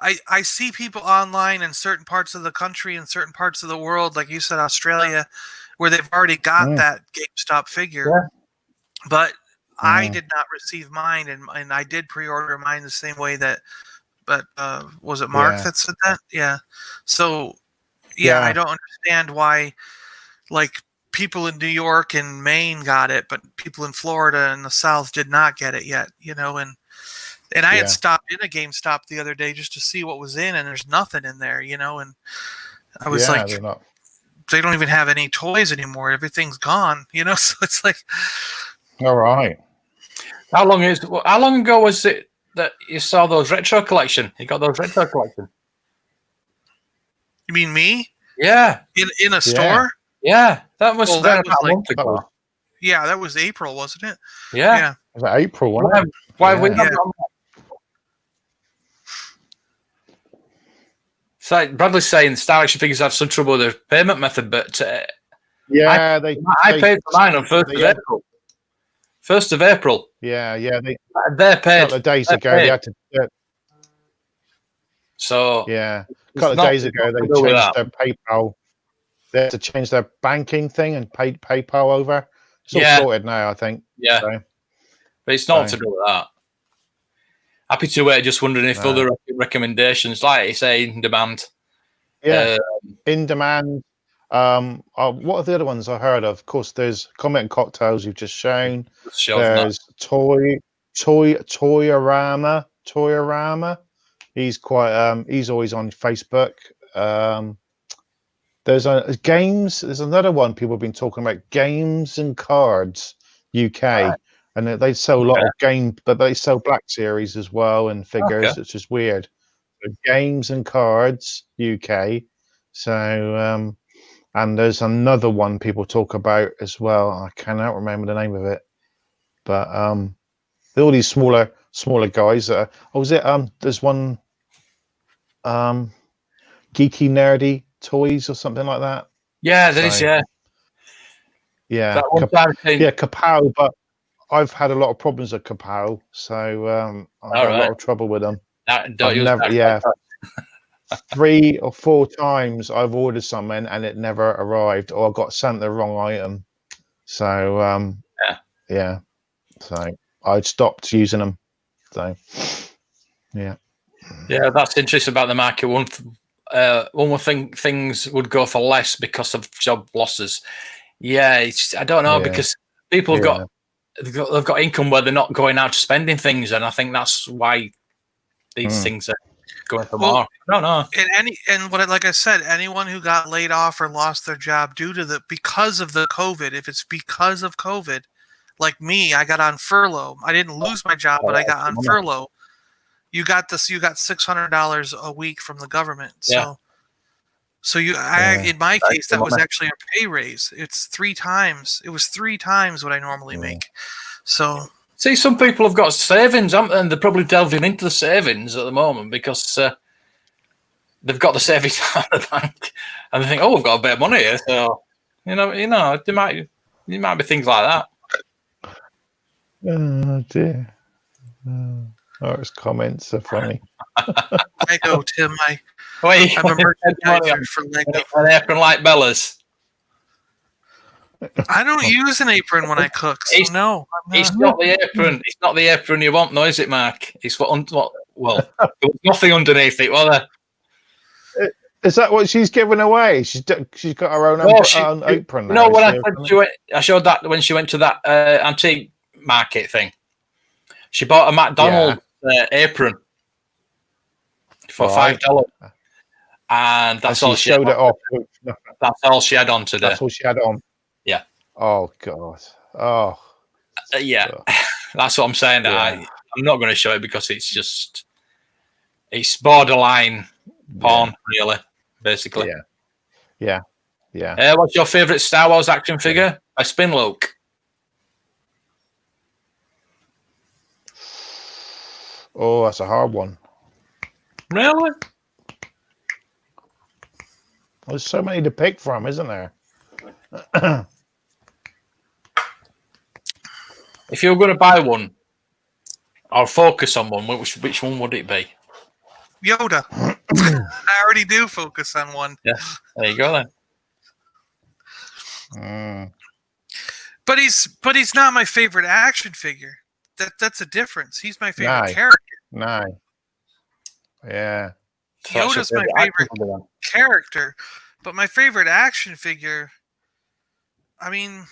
I see people online in certain parts of the country and certain parts of the world, like you said, Australia, where they've already got that GameStop figure, but I did not receive mine, and I did pre-order mine the same way but was it Mark that said that? Yeah. So, I don't understand why, like, people in New York and Maine got it, but people in Florida and the South did not get it yet, and I had stopped in a GameStop the other day just to see what was in, and there's nothing in there, and I was like, they don't even have any toys anymore. Everything's gone, so it's like. All right. How long ago was it that you saw those retro collection? You got those retro collection? You mean me? Yeah. In a store? Yeah. That was that was about a month ago. Yeah, that was April, wasn't it? Yeah. Was it April, wasn't it? Why we not on that? It's like Bradley's saying Star Action figures have some trouble with their payment method, but I paid for mine on 1st of April. 1st of April. Yeah. They paid. A couple of days ago, they had to. So a couple of days ago, they changed their PayPal. They had to change their banking thing and pay PayPal over. It's all sorted now, I think. Yeah, so, but it's not to do with that. Happy to wait. Just wondering if other recommendations, like you say, in demand. Yeah, in demand. What are the other ones I heard of? Of course, there's Comet and Cocktails you've just shown. There's Toyorama. He's quite. He's always on Facebook. There's games. There's another one people have been talking about. Games and Cards UK, and they sell a lot of game, but they sell Black Series as well and figures. It's just weird. So Games and Cards UK. So and there's another one people talk about as well. I cannot remember the name of it, but all these smaller guys that there's one geeky nerdy toys or something like that. Yeah, there is. Yeah, Kapow, but I've had a lot of problems with Kapow, so I've had a lot of trouble with them. I've 3 or 4 times I've ordered something and it never arrived, or I got sent the wrong item. So so I stopped using them. So that's interesting about the market. One more thing, things would go for less because of job losses. I don't know, because people have they've got income where they're not going out spending things, and I think that's why these things are going for more. I don't know. Like I said, anyone who got laid off or lost their job because of the COVID, if it's because of COVID, like me, I got on furlough. I didn't lose my job, but I got on furlough. You got $600 a week from the government. So in my case, that was actually a pay raise. It's 3 times. It was 3 times what I normally make. So. See, some people have got savings, haven't they? And they're probably delving into the savings at the moment because they've got the savings out of the bank, and they think, "Oh, we've got a bit of money here." So, there might be things like that. Oh dear! His comments are funny. I go, Tim. I'm a merchandiser for Lego. An apron like Bella's. I don't use an apron when I cook. So it's not the apron. It's not the apron you want, though, is it, Mark? It's there was nothing underneath it, was there? Is that what she's giving away? She's got her own apron now. No, when I said I showed that when she went to that antique market thing. She bought a McDonald's apron for $5, and that's all she showed it off. That's all she had on today. That's all she had on. Yeah. Oh God. Oh. Yeah. That's what I'm saying. Yeah. I'm not going to show it because it's borderline porn, really, basically. Yeah. What's your favourite Star Wars action figure? A Spin Luke. Oh, that's a hard one. Really? There's so many to pick from, isn't there? If you were going to buy one or focus on one, which one would it be? Yoda. I already do focus on one. Yeah, there you go Mm. then. But he's not my favorite action figure. That's a difference. He's my favorite character. No. Yeah. Yoda's my favorite character, but my favorite action figure. I mean,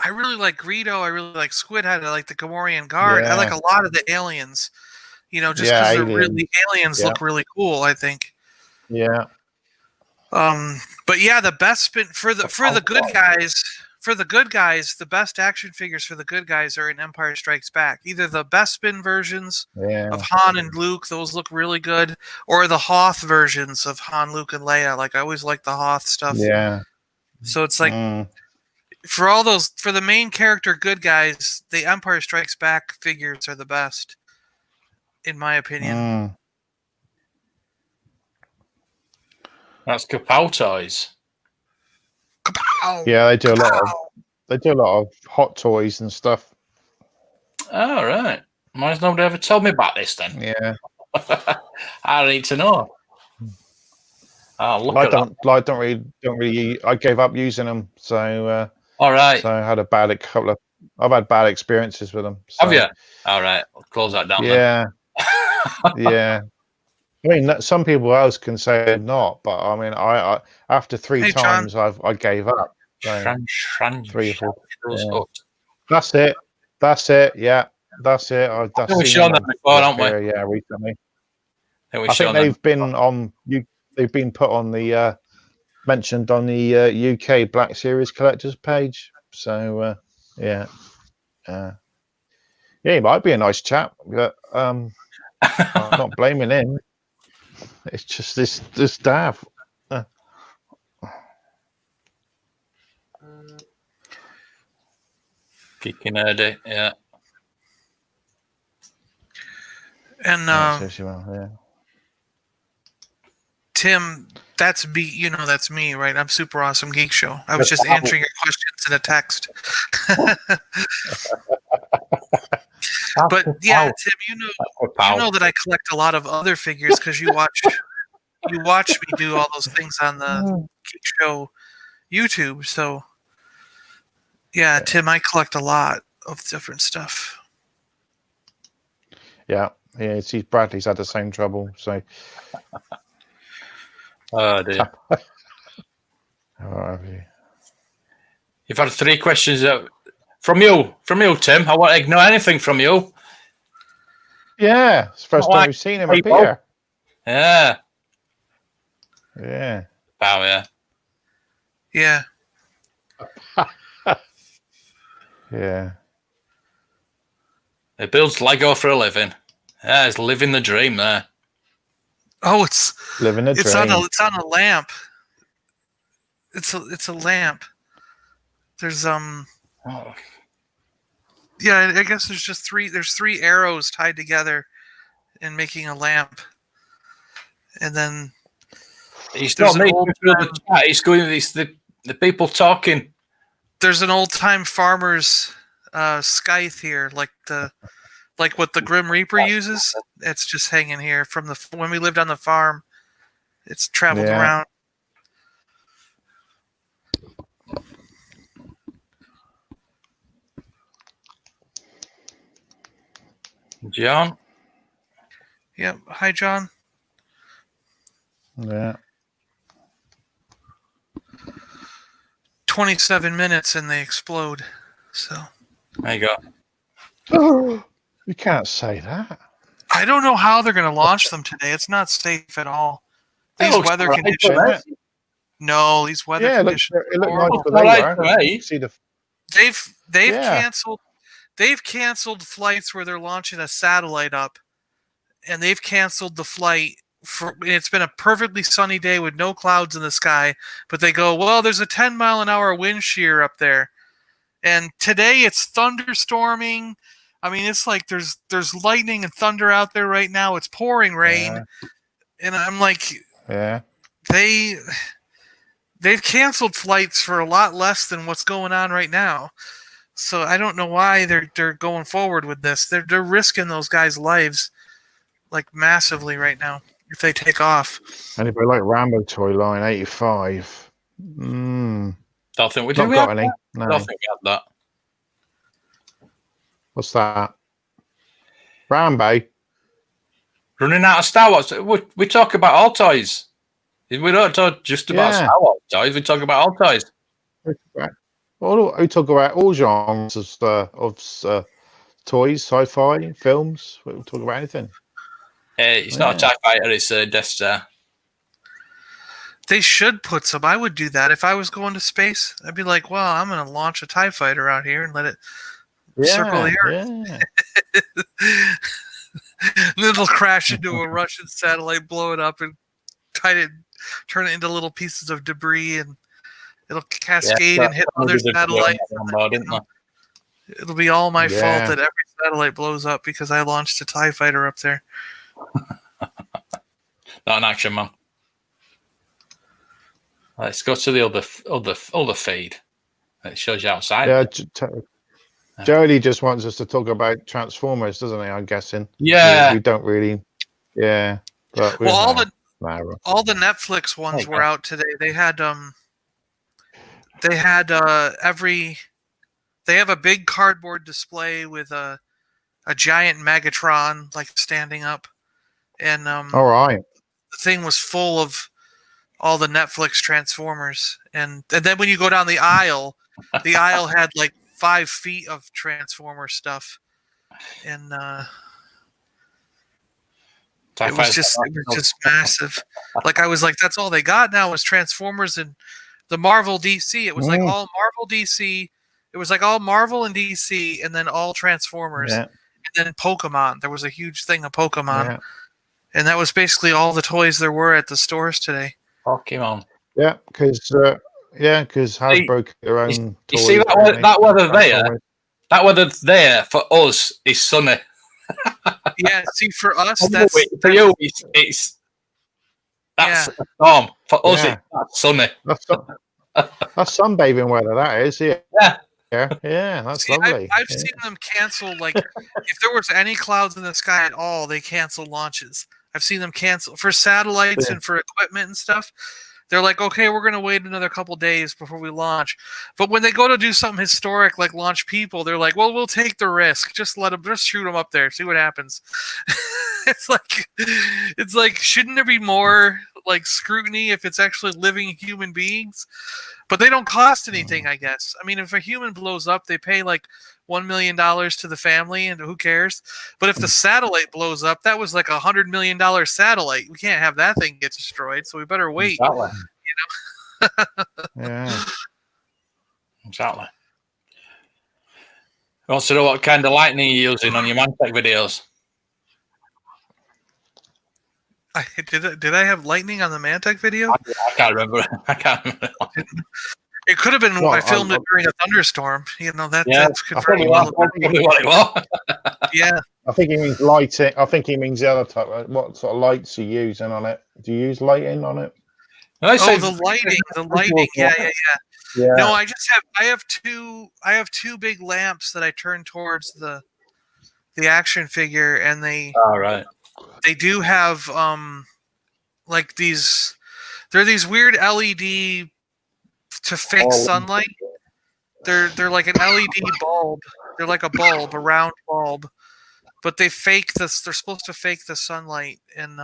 I really like Greedo. I really like Squidhead. I like the Gamorrean Guard. I like a lot of the aliens. Just because they're really aliens look really cool. I think. Yeah. But yeah, the best spin for the good guys. For the good guys, the best action figures for the good guys are in Empire Strikes Back. Either the best spin versions of Han and Luke, those look really good, or the Hoth versions of Han, Luke, and Leia. Like I always like the Hoth stuff. Yeah. So it's like for the main character good guys, the Empire Strikes Back figures are the best, in my opinion. That's Kapow Toys. Kapow! Yeah, they do a lot of hot toys and stuff. Oh, right. Why has nobody ever told me about this then? Yeah. I need to know. Oh, look at that. I don't really. I gave up using them, so. All right. So I had I've had bad experiences with them. So. Have you? All right. I'll close that down. Yeah. Yeah. I mean, some people else can say not, but I mean, I after three times I gave up. So 3 or 4. That's it. Yeah, that's it. We've shown that before, haven't we? Yeah, recently. I think they've been on. They've been put on the mentioned on the UK Black Series collectors page. So yeah, he might be a nice chap, but I'm not blaming him. It's just this staff. Geeky nerdy, yeah. And Tim, that's me. That's me, right? I'm Super Awesome Geek Show. I was just answering your questions in a text. But yeah, Tim, you know that I collect a lot of other figures because you watch me do all those things on the Geek Show YouTube. So yeah, Tim, I collect a lot of different stuff. Yeah. See, Bradley's had the same trouble. So. Oh dear. You've had 3 questions from you, Tim. I won't ignore anything from you. Yeah, it's the first time we've seen him appear. Yeah. Yeah. Wow, yeah. Yeah. Yeah. He builds Lego for a living. Yeah, he's living the dream there. Oh, it's living the dream. It's on a lamp. It's a lamp. There's Yeah, I guess there's 3 arrows tied together and making a lamp. And then he's not making the chat. He's going the people talking. There's an old time farmer's scythe here, like what the Grim Reaper uses. It's just hanging here from when we lived on the farm. It's traveled around. John? Yep. Hi, John. Yeah. 27 minutes and they explode. So there you go. Oh, you can't say that. I don't know how they're going to launch them today. It's not safe at all. It These looks weather all right to conditions. me. No, these weather Yeah, conditions. it looked nice horrible. where All they right were. to me. You can see the They've Yeah. canceled flights where they're launching a satellite up, and they've canceled the flight. It's been a perfectly sunny day with no clouds in the sky, but they go, well, there's a 10-mile-an-hour wind shear up there, and today it's thunderstorming. I mean, it's like there's lightning and thunder out there right now. It's pouring rain, and I'm like, Yeah. they've canceled flights for a lot less than what's going on right now. So I don't know why they're going forward with this. They're risking those guys' lives like massively right now if they take off. Anybody like Rambo Toy Line 85? Don't think we Not got any. No. Don't think we have that. What's that? Rambo. Running out of Star Wars. We talk about all toys. We don't talk just about Yeah. Star Wars toys. We talk about all toys. We talk about all genres of toys, sci-fi, films. We talk about anything. It's not a TIE fighter. It's a Death Star. They should put some. I would do that if I was going to space. I'd be like, well, I'm going to launch a TIE fighter out here and let it circle the Earth. Yeah. And then it'll crash into a Russian satellite, blow it up, and turn it into little pieces of debris, and it'll cascade and hit other satellites. It'll be all my fault that every satellite blows up because I launched a TIE fighter up there. Not an action man. Let's go to the other feed. It shows you outside. Yeah, Jody just wants us to talk about Transformers, doesn't he? I'm guessing. Yeah. We don't really. Yeah. But all the Netflix ones were out today. They have a big cardboard display with a giant Megatron like standing up, and all right, the thing was full of all the Netflix Transformers, and then when you go down the aisle had like 5 feet of Transformer stuff, and it was just massive. Like I was like, that's all they got now is Transformers and the Marvel DC. It was like all Marvel DC. It was like all Marvel and DC, and then all Transformers, and then Pokemon. There was a huge thing of Pokemon, and that was basically all the toys there were at the stores today. Pokemon. Yeah, because Hasbro their own. You see that weather there for us is sunny. Yeah, see for us for you it's a storm. For us it's sunny. That's sunbathing weather. That is, yeah. That's lovely. I've seen them cancel. Like if there was any clouds in the sky at all, they cancel launches. I've seen them cancel for satellites and for equipment and stuff. They're like, okay, we're going to wait another couple days before we launch. But when they go to do something historic, like launch people, they're like, well, we'll take the risk. Just shoot them up there, see what happens. It's like, shouldn't there be more like scrutiny if it's actually living human beings? But they don't cost anything, I guess. I mean, if a human blows up, they pay like $1 million to the family, and who cares? But if the satellite blows up, that was like $100 million satellite. We can't have that thing get destroyed, so we better wait. Exactly. Yeah. Exactly. I want to know what kind of lightning you're using on your Mantech videos. Did I have lightning on the Mantech video? I can't remember. It could have been I filmed it during a thunderstorm. You know that. That's probably what it was. Yeah. I think he means lighting. I think he means the other type. What sort of lights you using on it? Do you use lighting on it? No, the lighting. Yeah. No, I have two big lamps that I turn towards the action figure, and they. All right. They do have like these. They're these weird LED to fake sunlight. They're like an LED bulb. They're like a bulb, a round bulb, but they fake this. They're supposed to fake the sunlight, and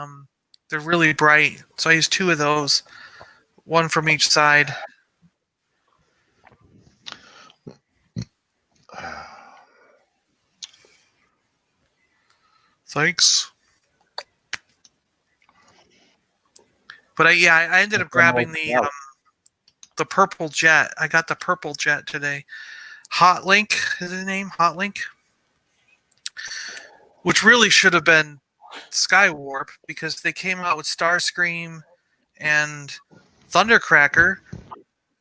They're really bright. So I use 2 of those, one from each side. Thanks. But I ended up grabbing the purple jet. I got the purple jet today. Hot Link is his name. Hot Link, which really should have been Skywarp, because they came out with Starscream and Thundercracker,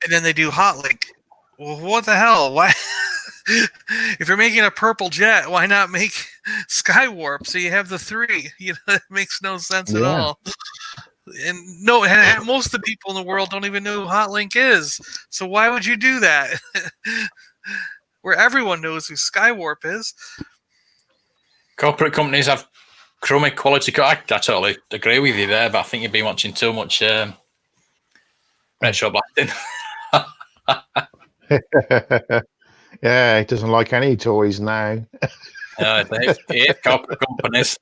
and then they do Hot Link. Well, what the hell? Why? If you're making a purple jet, why not make Skywarp? So you have the 3. It makes no sense at all. And most of the people in the world don't even know who Hot Link is. So why would you do that? Where everyone knows who Skywarp is. Corporate companies have crummy quality. I totally agree with you there, but I think you've been watching too much retro blasting. Yeah, he doesn't like any toys now. It's corporate companies.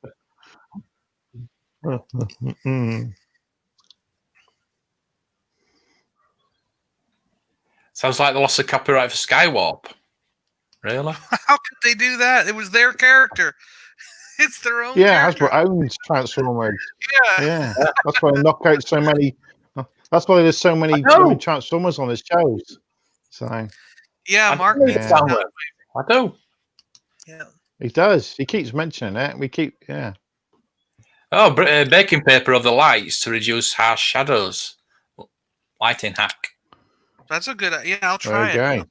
Sounds like they lost the copyright for Skywarp. Really? How could they do that? It was their character. It's their own. Yeah, character. Hasbro owns Transformers. Yeah. That's why they knock out so many. That's why there's so many Transformers on his shows. So. Yeah, Mark. I do. Yeah. He does. He keeps mentioning it. Yeah. Oh, baking paper of the lights to reduce harsh shadows. Lighting hack. That's a good. Yeah, I'll try it. I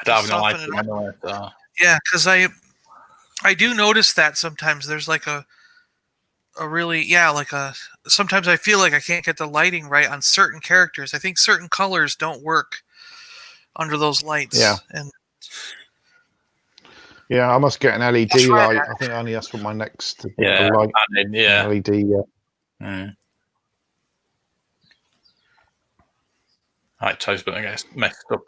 don't have no lighting anyway. So. Yeah, because I do notice that sometimes there's like a really sometimes I feel like I can't get the lighting right on certain characters. I think certain colors don't work under those lights. Yeah. Yeah, I must get an LED light. I think I only asked for my next light. LED. Right, toys, but I guess messed up.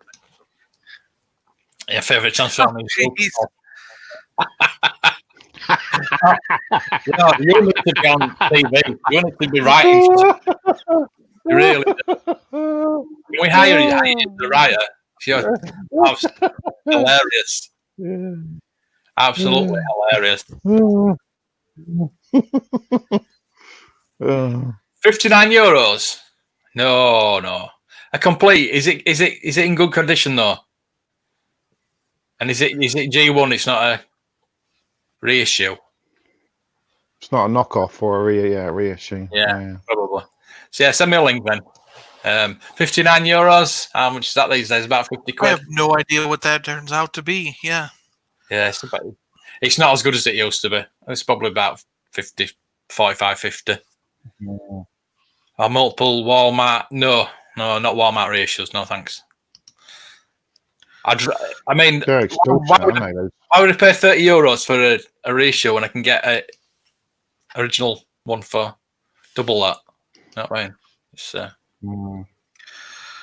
Your favourite Transformers? You need to be on TV. You need to be writing. Really? Can we hire you as the writer? Sure. Hilarious. Absolutely hilarious. 59 euros. No. A complete. Is it in good condition though? And is it G1? It's not a reissue. It's not a knockoff or a reissue. Yeah, probably. So yeah, send me a link then. 59 euros. How much is that these days? About 50 quid. I have no idea what that turns out to be. Yeah. Yeah, it's not as good as it used to be. It's probably about 50, 45, 50. Multiple Walmart. No, not Walmart reissues. No, thanks. Why would I pay 30 euros for a reissue when I can get a original one for double that? Not right. It's, as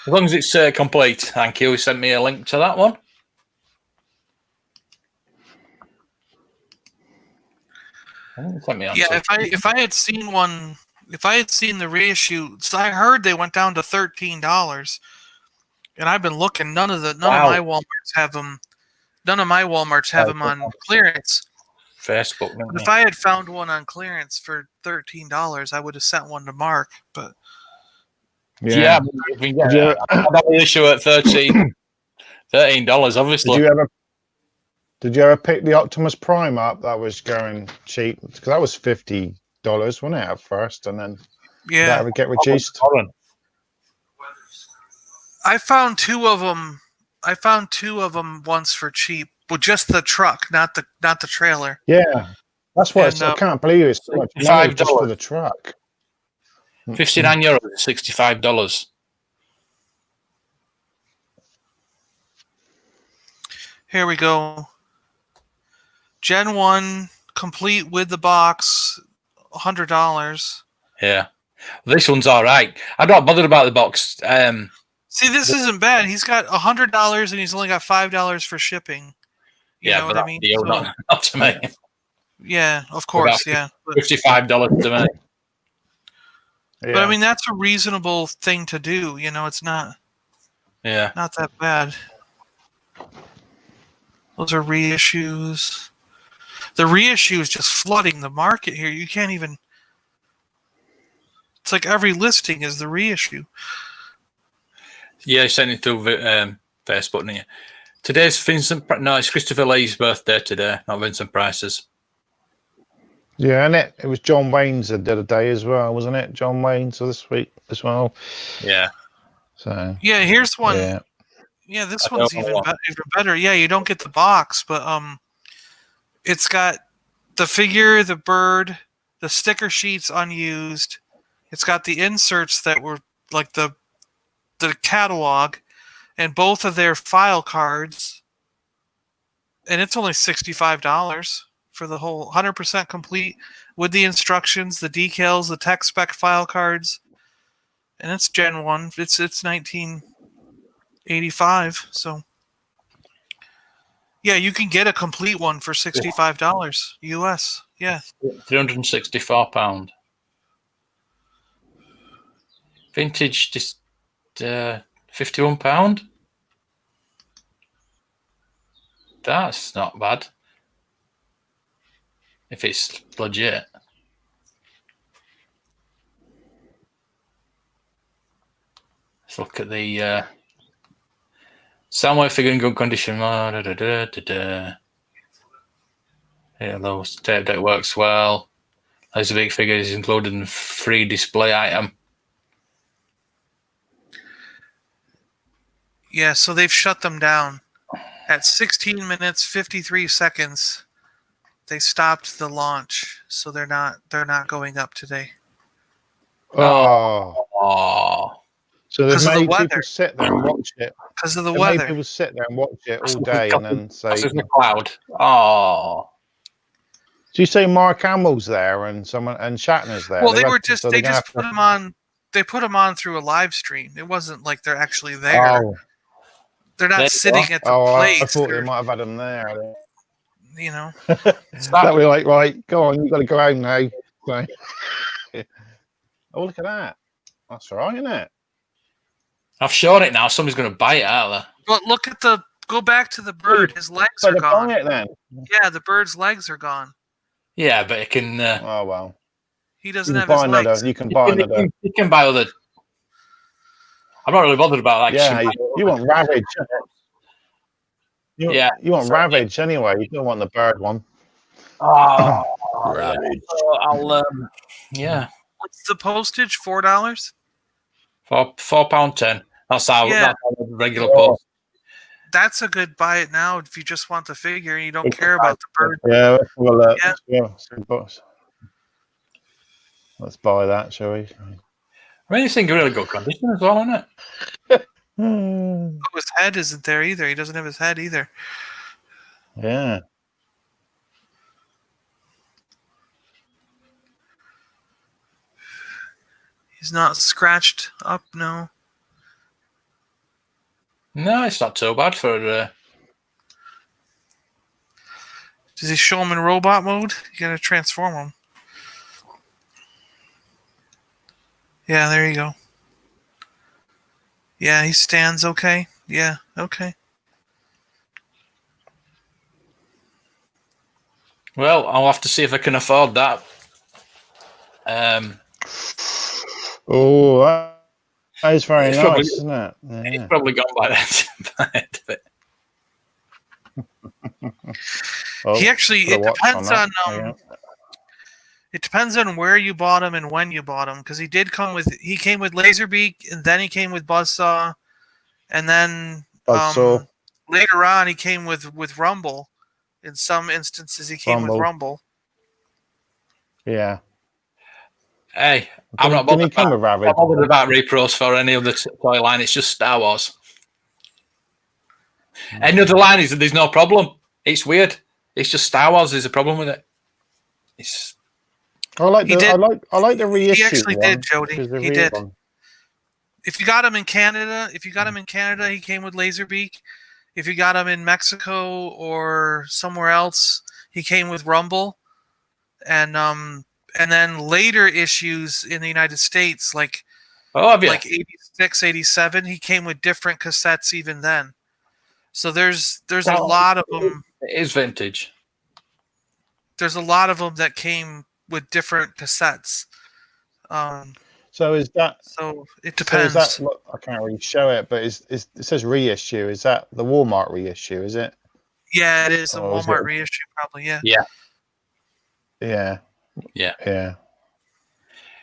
long as it's complete, thank you. Sent me a link to that one. Yeah, if I had seen one, if I had seen the reissue, so I heard they went down to $13, and I've been looking. None of my WalMarts have them. None of my WalMarts have them on clearance. Facebook. But if I had found one on clearance for $13, I would have sent one to Mark. But yeah, we can get an issue at $13, obviously. Did you ever pick the Optimus Prime up? That was going cheap because that was $50, wasn't it, at first, and then that would get reduced. I found 2 of them. I found 2 of them once for cheap, with just the truck, not the trailer. Yeah, that's why I can't believe it's so much money just for the truck. 59 euros, $65. Here we go. Gen 1 complete with the box, $100. Yeah, this one's all right. I'm not bothered about the box. See, this isn't bad. He's got $100 and he's only got $5 for shipping. You know what I mean? Deal, not to me. Yeah, of course. Yeah, $55 to me. Yeah. But I mean, that's a reasonable thing to do. It's not that bad. Those are reissues. The reissue is just flooding the market here. You can't even. It's like every listing is the reissue. Yeah, I sent it to Facebook, didn't you? Today's Vincent. No, it's Christopher Lee's birthday today, not Vincent Price's. Yeah, and it was John Wayne's the other day as well, wasn't it? John Wayne's this week as well. Yeah. So. Yeah, here's one. Yeah. Yeah, this one's even better. Yeah, you don't get the box, but it's got the figure, the bird, the sticker sheets unused. It's got the inserts that were like the catalog, and both of their file cards. And it's only $65 for the whole 100% complete with the instructions, the decals, the tech spec file cards. And it's Gen 1. It's 1985, so yeah, you can get a complete one for $65 US. Yeah. £364. Vintage, just £51. That's not bad. If it's legit. Let's look at the Soundwave figure in good condition. Yeah, those tape deck works well. There's a big figure is included in free display item. Yeah, so they've shut them down. At 16 minutes 53 seconds, they stopped the launch, so they're not going up today. Oh. So there's many the people sit there and watch it. Because of the weather. Many people sit there and watch it all day and then say, the cloud. Oh. Do you say Mark Hamill's there and Shatner's there? Well, they just put them on. They put them on through a live stream. It wasn't like they're actually there. Oh. They're not sitting at the place. I thought they might have had them there. That way, like, right, go on, you've got to go home now. So, oh, look at that. That's all right, isn't it? I've shown it now. Somebody's going to buy it out of there. But go back to the bird. His legs are gone. It, then. Yeah, the bird's legs are gone. Yeah, but it can. Oh, well. He doesn't have his legs. You can buy another. You can buy other. I'm not really bothered about that. Yeah, you want Ravage. You want Ravage anyway. You don't want the bird one. Oh, Ravage. I'll yeah. What's the postage? $4? £4.10. That's our regular post. That's a good buy it now if you just want the figure and you don't care about the bird. Yeah, let's buy that, shall we? I mean, it's in really good condition as well, isn't it? His head isn't there either. He doesn't have his head either. Yeah. He's not scratched up, no. No, it's not too bad for. Does he show him in robot mode? You gotta transform him. Yeah, there you go. Yeah, he stands okay. Yeah, okay. Well, I'll have to see if I can afford that. Oh, that is very nice, isn't it? Yeah. He's probably gone by the end of it. He actually, it depends on it depends on where you bought him and when you bought him, because he came with Laserbeak, and then he came with Buzzsaw, and then later on he came with Rumble. In some instances, he came with Rumble. Yeah. Hey, I'm not bothered about repros for any other toy line. It's just Star Wars. Any other line there's no problem. It's weird. It's just Star Wars. There's a problem with it. I like the reissue. He actually did, Jody. He did. If you got him in Canada, he came with Laserbeak. If you got him in Mexico or somewhere else, he came with Rumble. And And then later issues in the United States, like 86, 87, he came with different cassettes even then. So there's a lot of them. It is vintage. There's a lot of them that came with different cassettes. So is that? So it depends. So is that? Look, I can't really show it, but it says reissue. Is that the Walmart reissue? Is it? Yeah, it is the Walmart reissue, probably. Yeah. Yeah. Yeah. Yeah. Yeah.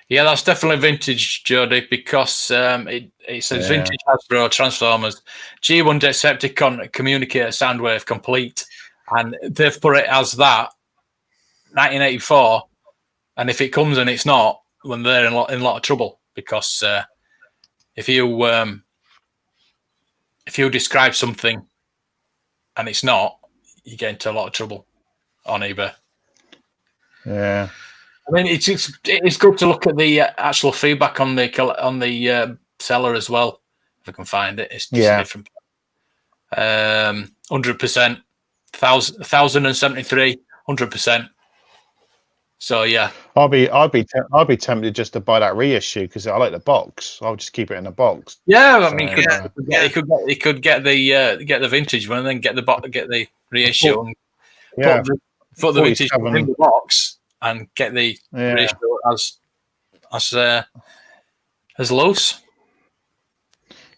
Yeah, that's definitely vintage, Jody, because it says vintage Hasbro Transformers G1 Decepticon Communicator Soundwave complete, and they've put it as that 1984. And if it comes and it's not, then they're in a lot of trouble, because if you describe something and it's not, you get into a lot of trouble on eBay. Yeah. I mean, it's good to look at the actual feedback on the seller as well, if I can find it. It's just different. 100%, 1,073, 100%. So yeah, I'll be tempted just to buy that reissue because I like the box. I'll just keep it in the box. Yeah, I mean, you could get the vintage one and then get the reissue and put the vintage one in the box and get the reissue as loose.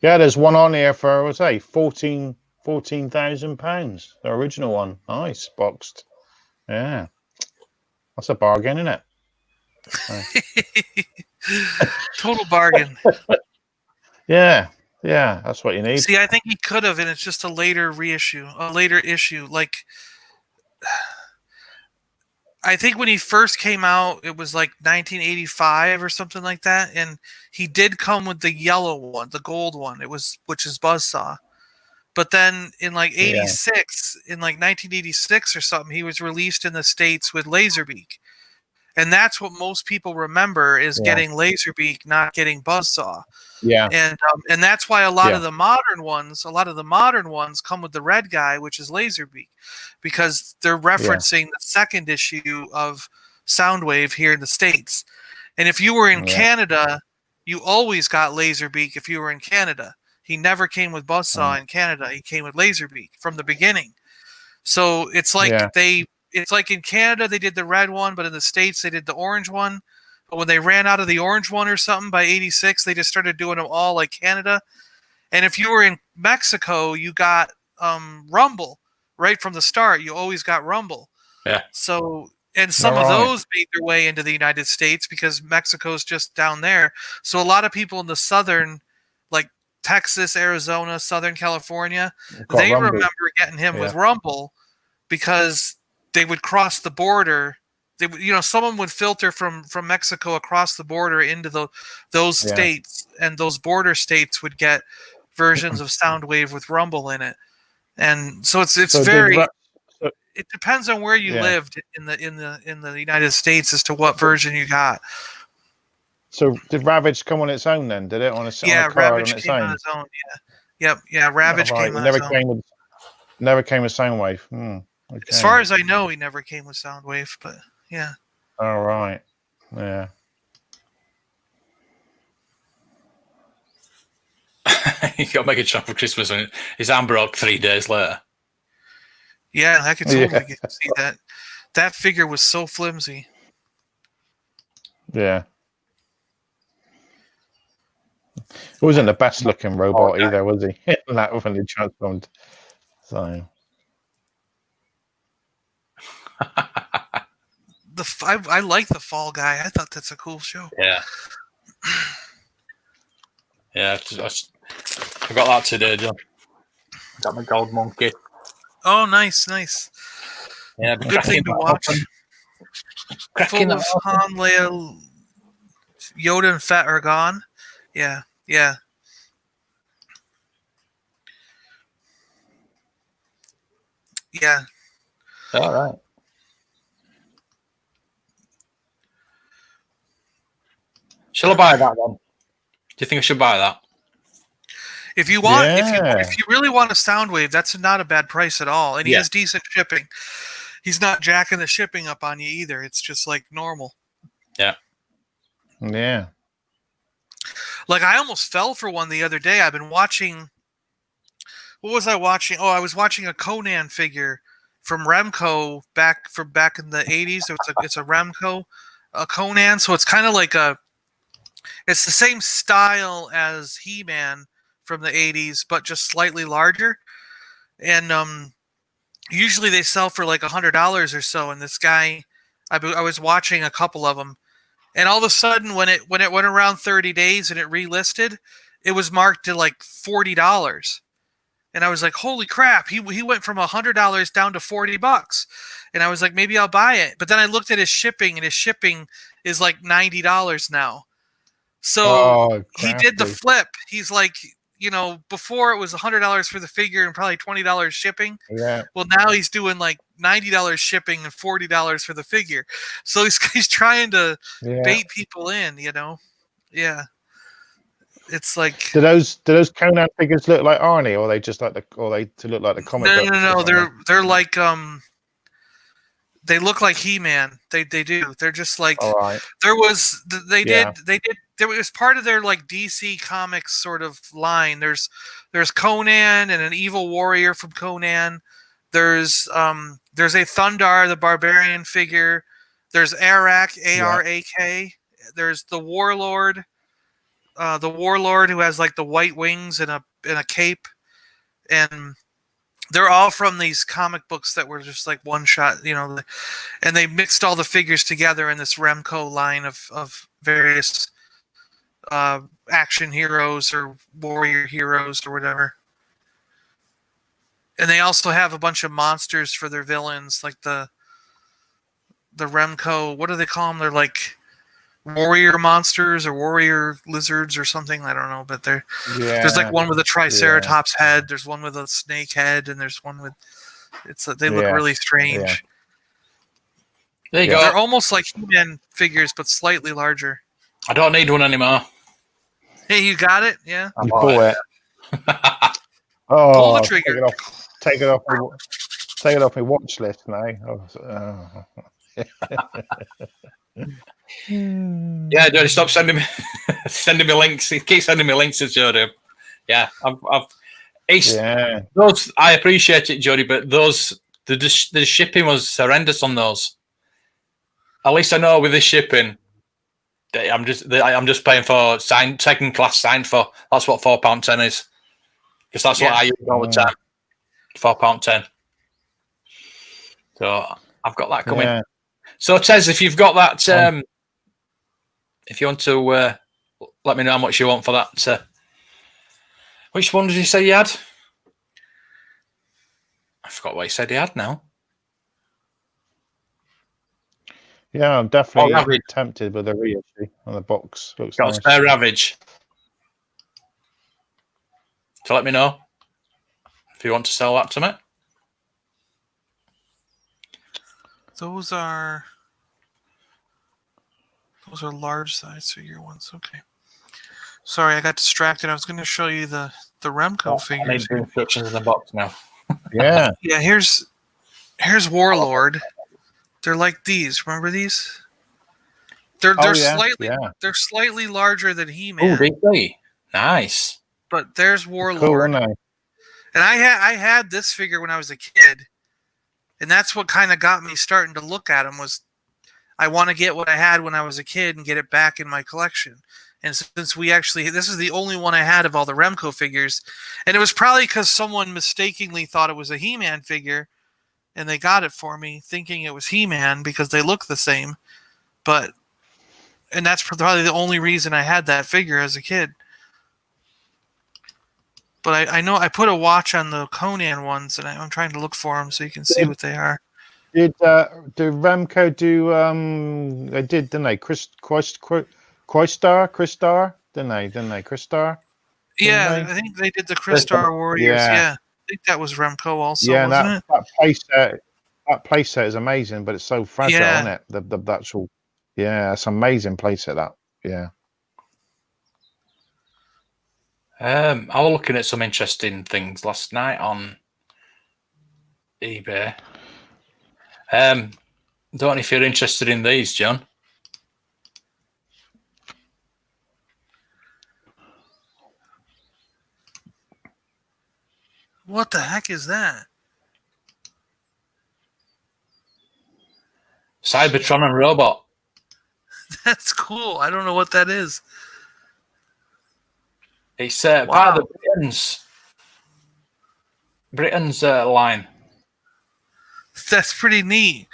Yeah, there's one on here for £14,000. The original one, nice boxed. Yeah, that's a bargain, isn't it? Total bargain. Yeah, that's what you need. See, I think he could have, and it's just a later issue. Like, I think when he first came out, it was like 1985 or something like that, and he did come with the yellow one, the gold one. Which is Buzzsaw. But then in like 86, in like 1986 or something, he was released in the States with Laserbeak. And that's what most people remember is getting Laserbeak, not getting Buzzsaw. Yeah. And that's why a lot of the modern ones come with the red guy, which is Laserbeak, because they're referencing the second issue of Soundwave here in the States. And if you were in Canada, you always got Laserbeak if you were in Canada. He never came with Buzzsaw in Canada. He came with Laserbeak from the beginning. So it's like it's like in Canada they did the red one, but in the States they did the orange one. But when they ran out of the orange one or something by 86, they just started doing them all like Canada. And if you were in Mexico, you got Rumble right from the start. You always got Rumble. Yeah. So, and some of those made their way into the United States because Mexico's just down there. So a lot of people in the southern, like Texas, Arizona, Southern California, they remember getting him with Rumble because they would cross the border. They would, someone would filter from Mexico across the border into those states, and those border states would get versions of Soundwave with Rumble in it. And so it depends on where you lived in the United States as to what version you got. So did Ravage come on its own then? Did it on a card Ravage on its came own? on its own. Yeah. Ravage came on its own. Never came with Soundwave. Okay. As far as I know, he never came with Soundwave, but yeah. All right. Yeah. You got to make a shop for Christmas, and it's Ambrock 3 days later. Yeah, I could totally get to see that. That figure was so flimsy. Yeah. He wasn't the best looking robot either, was he? That when he transformed. So. I like the Fall Guy. I thought that's a cool show. Yeah. Yeah, I got that today, John. Got my gold monkey. Oh, nice. Yeah, good thing to watch. Full of Han, Leia, Yoda, and Fett are gone. Yeah. All right. Shall I buy that then? Do you think I should buy that? If you want, if you really want a Soundwave, that's not a bad price at all, and he has decent shipping. He's not jacking the shipping up on you either. It's just like normal. Yeah. Yeah. Like I almost fell for one the other day. I've been watching. What was I watching? Oh, I was watching a Conan figure from Remco back in the 80s. It's a Remco, a Conan. So it's kind of like it's the same style as He-Man from the 80s, but just slightly larger. And usually they sell for like $100 or so. And this guy, I was watching a couple of them, and all of a sudden when it went around 30 days and it relisted, it was marked to like $40. And I was like, holy crap, he went from $100 down to $40. And I was like, maybe I'll buy it. But then I looked at his shipping, and his shipping is like $90 now. So he did the flip. He's like, before it was $100 for the figure and probably $20 shipping. Yeah. Well, now he's doing like $90 shipping and $40 for the figure. So he's trying to bait people in, Yeah. It's like, do those Conan figures look like Arnie, or they just like to look like the comic book? No. They're like they look like He-Man. They do. They're just like, all right. There was part of their like DC Comics sort of line. There's Conan and an evil warrior from Conan. There's a Thundar the Barbarian figure. There's Arak, Arak. There's the Warlord. The Warlord who has like the white wings and a cape, and they're all from these comic books that were just like one shot, and they mixed all the figures together in this Remco line of various action heroes or warrior heroes or whatever. And they also have a bunch of monsters for their villains, like the Remco. What do they call them? They're like warrior monsters or warrior lizards or something. I don't know, but there's like one with a triceratops head. There's one with a snake head, and there's one with they look really strange. Yeah. There you go. They're almost like He-Man figures, but slightly larger. I don't need one anymore. Hey, you got it? Yeah. You bought it. Pull Oh, the trigger. Take it off my watch list now. Yeah, Jody, stop sending me links. Keep sending me links to Jody. Yeah, those. I appreciate it, Jody, but the shipping was horrendous on those. At least I know with the shipping, I'm just paying for second class signed for. That's what £4.10 is, because that's what I use all the time. £4.10. So I've got that coming. Yeah. So Tez, if you've got that, if you want to let me know how much you want for that. Which one did you say you had? I forgot what he said he had now. Yeah, I'm definitely tempted with the reissue on the box. Looks got nice. A spare Ravage. So let me know if you want to sell that to me. Those are large size figure ones. Okay. Sorry, I got distracted. I was going to show you the Remco figures. I need the instructions in the box now. Yeah. Yeah. Here's Warlord. They're like these. Remember these? They're slightly larger than He-Man. Oh, they? Nice. But there's Warlord. Cool, aren't they? And I had this figure when I was a kid. And that's what kind of got me starting to look at them, was I want to get what I had when I was a kid and get it back in my collection. And since this is the only one I had of all the Remco figures, and it was probably because someone mistakenly thought it was a He-Man figure, and they got it for me thinking it was He-Man because they look the same. And that's probably the only reason I had that figure as a kid. But I know I put a watch on the Conan ones, and I'm trying to look for them so you can see what they are. Did Remco do? They did, didn't they? Crystar, didn't they? Crystar. Yeah, I think they did the Crystar Warriors. Yeah, I think that was Remco also. Yeah, wasn't that playset is amazing, but it's so fragile, isn't it? The actual. Yeah, it's an amazing playset. That. Yeah. I was looking at some interesting things last night on eBay. Don't know if you're interested in these, John. What the heck is that? Cybertron and Robot. That's cool. I don't know what that is. It's part of the Britain's line. That's pretty neat.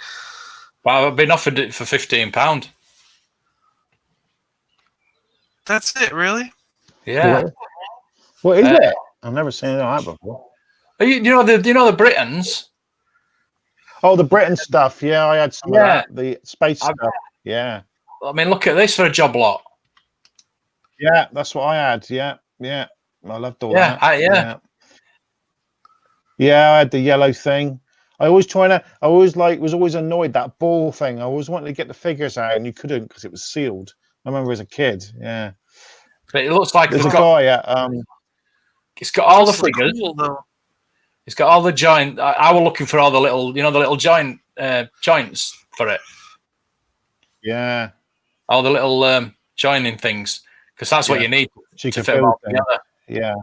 But I've been offered it for £15. That's it, really? Yeah. What is it? I've never seen that before. You know the Britons? Oh, the Britain stuff. Yeah, I had some of that. The space stuff. Yeah. I mean, look at this for a job lot. Yeah, that's what I had. Yeah, yeah. I loved all Yeah, that. Yeah, I had the yellow thing. I was always annoyed that ball thing. I always wanted to get the figures out, and you couldn't because it was sealed. I remember as a kid. Yeah. But it looks like there's a guy at It's got all the figures. Cool, though. It's got all the joint. I was looking for all the little, the little joints for it. Yeah. All the little joining things, because that's what you need to fit them all together. Yeah.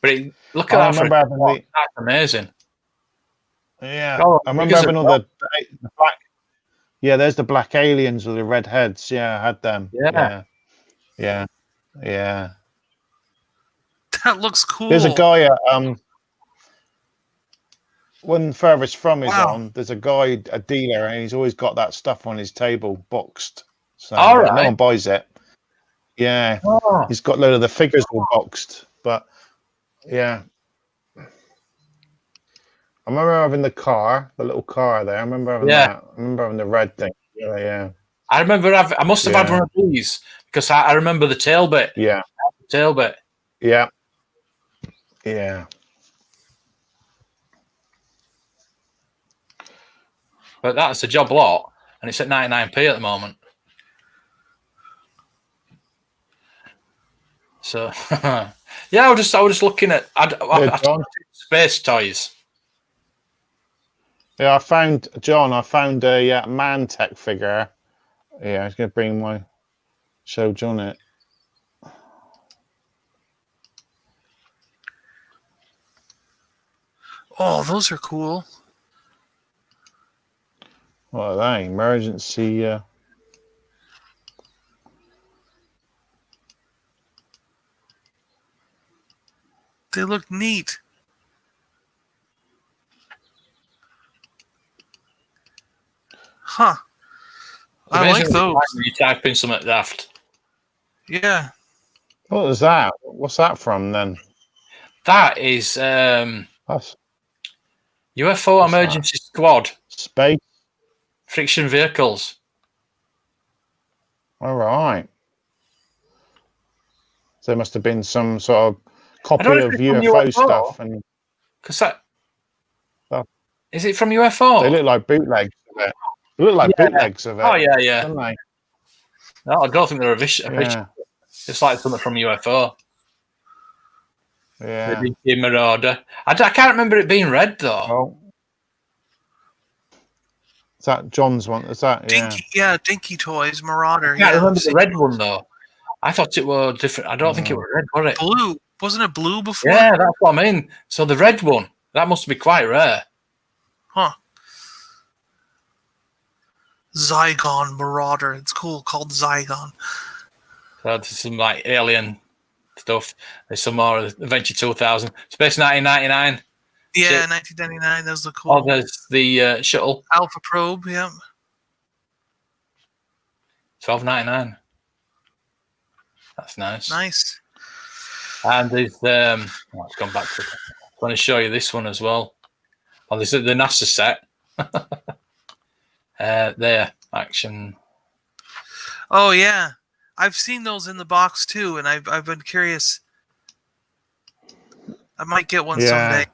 But look at that! That's amazing. Yeah. I remember having all the black. Yeah, there's the black aliens with the red heads. Yeah, I had them. Yeah. That looks cool. There's a guy at one furthest from is on. There's a guy, a dealer, and he's always got that stuff on his table boxed. So no one buys it. Yeah. He's got a load of the figures all boxed. But yeah. I remember having the little car there. I remember having that. I remember having the red thing. Yeah. I remember I must have had one of these because I remember the tail bit. Yeah. The tail bit. Yeah. Yeah. But that's a job lot, and it's at 99p at the moment. So, yeah, I was just looking at space toys. Yeah, I found a Man Tech figure. Yeah, I was going to bring show John it. Oh, those are cool. What are they? Emergency. They look neat. Huh. I like those. You type in something daft. Yeah. What was that? What's that from then? That is UFO Emergency Squad. Space. Friction vehicles. All right. So there must have been some sort of copy of UFO stuff, and because is it from UFO? They look like bootlegs of it. They look like bootlegs of it. Oh yeah. Don't they? No, I don't think they're official. It's like something from UFO. Yeah. The Marauder. I can't remember it being red though. Oh. Is that John's one? Is that Dinky Toys Marauder? I can't remember the red one though. I thought it was different. I don't think it was red, was it? Blue. Wasn't it blue before? Yeah, that's what I mean. So the red one, that must be quite rare. Huh. Zygon Marauder. It's cool, called Zygon. So there's some like alien stuff. There's some more Adventure 2000. Space 1999. Yeah, 1999. Those look cool. Oh, there's the shuttle. Alpha Probe, yeah. $12.99. That's nice. Nice. And there's let's come back to it. I want to show you this one as well. Oh, this is the NASA set. There, action. Oh yeah, I've seen those in the box too, and I've been curious. I might get one someday.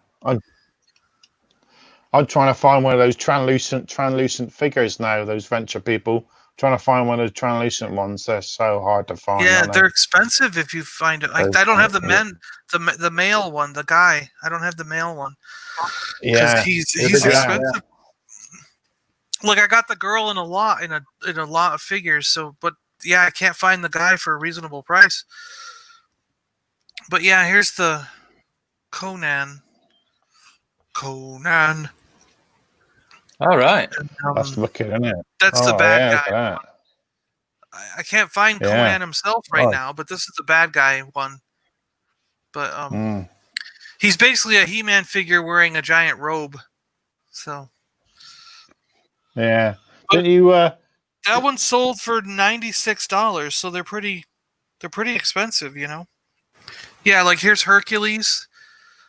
I'm trying to find one of those translucent figures now. Those venture people trying to find one of those translucent ones. They're so hard to find. Yeah, they're expensive if you find it. I don't have the male one. The guy. I don't have the male one. Yeah, he's expensive. Look, I got the girl in a lot of figures. So, but yeah, I can't find the guy for a reasonable price. But yeah, here's the Conan. Conan. All right. That's wicked, isn't it? That's the bad yeah, guy. look at that. I can't find Yeah. Conan himself right Oh. now, but this is the bad guy one. But Mm. he's basically a He-Man figure wearing a giant robe. So Yeah. But- Didn't you? that one sold for $96, so they're pretty expensive, you know. Yeah, like here's Hercules.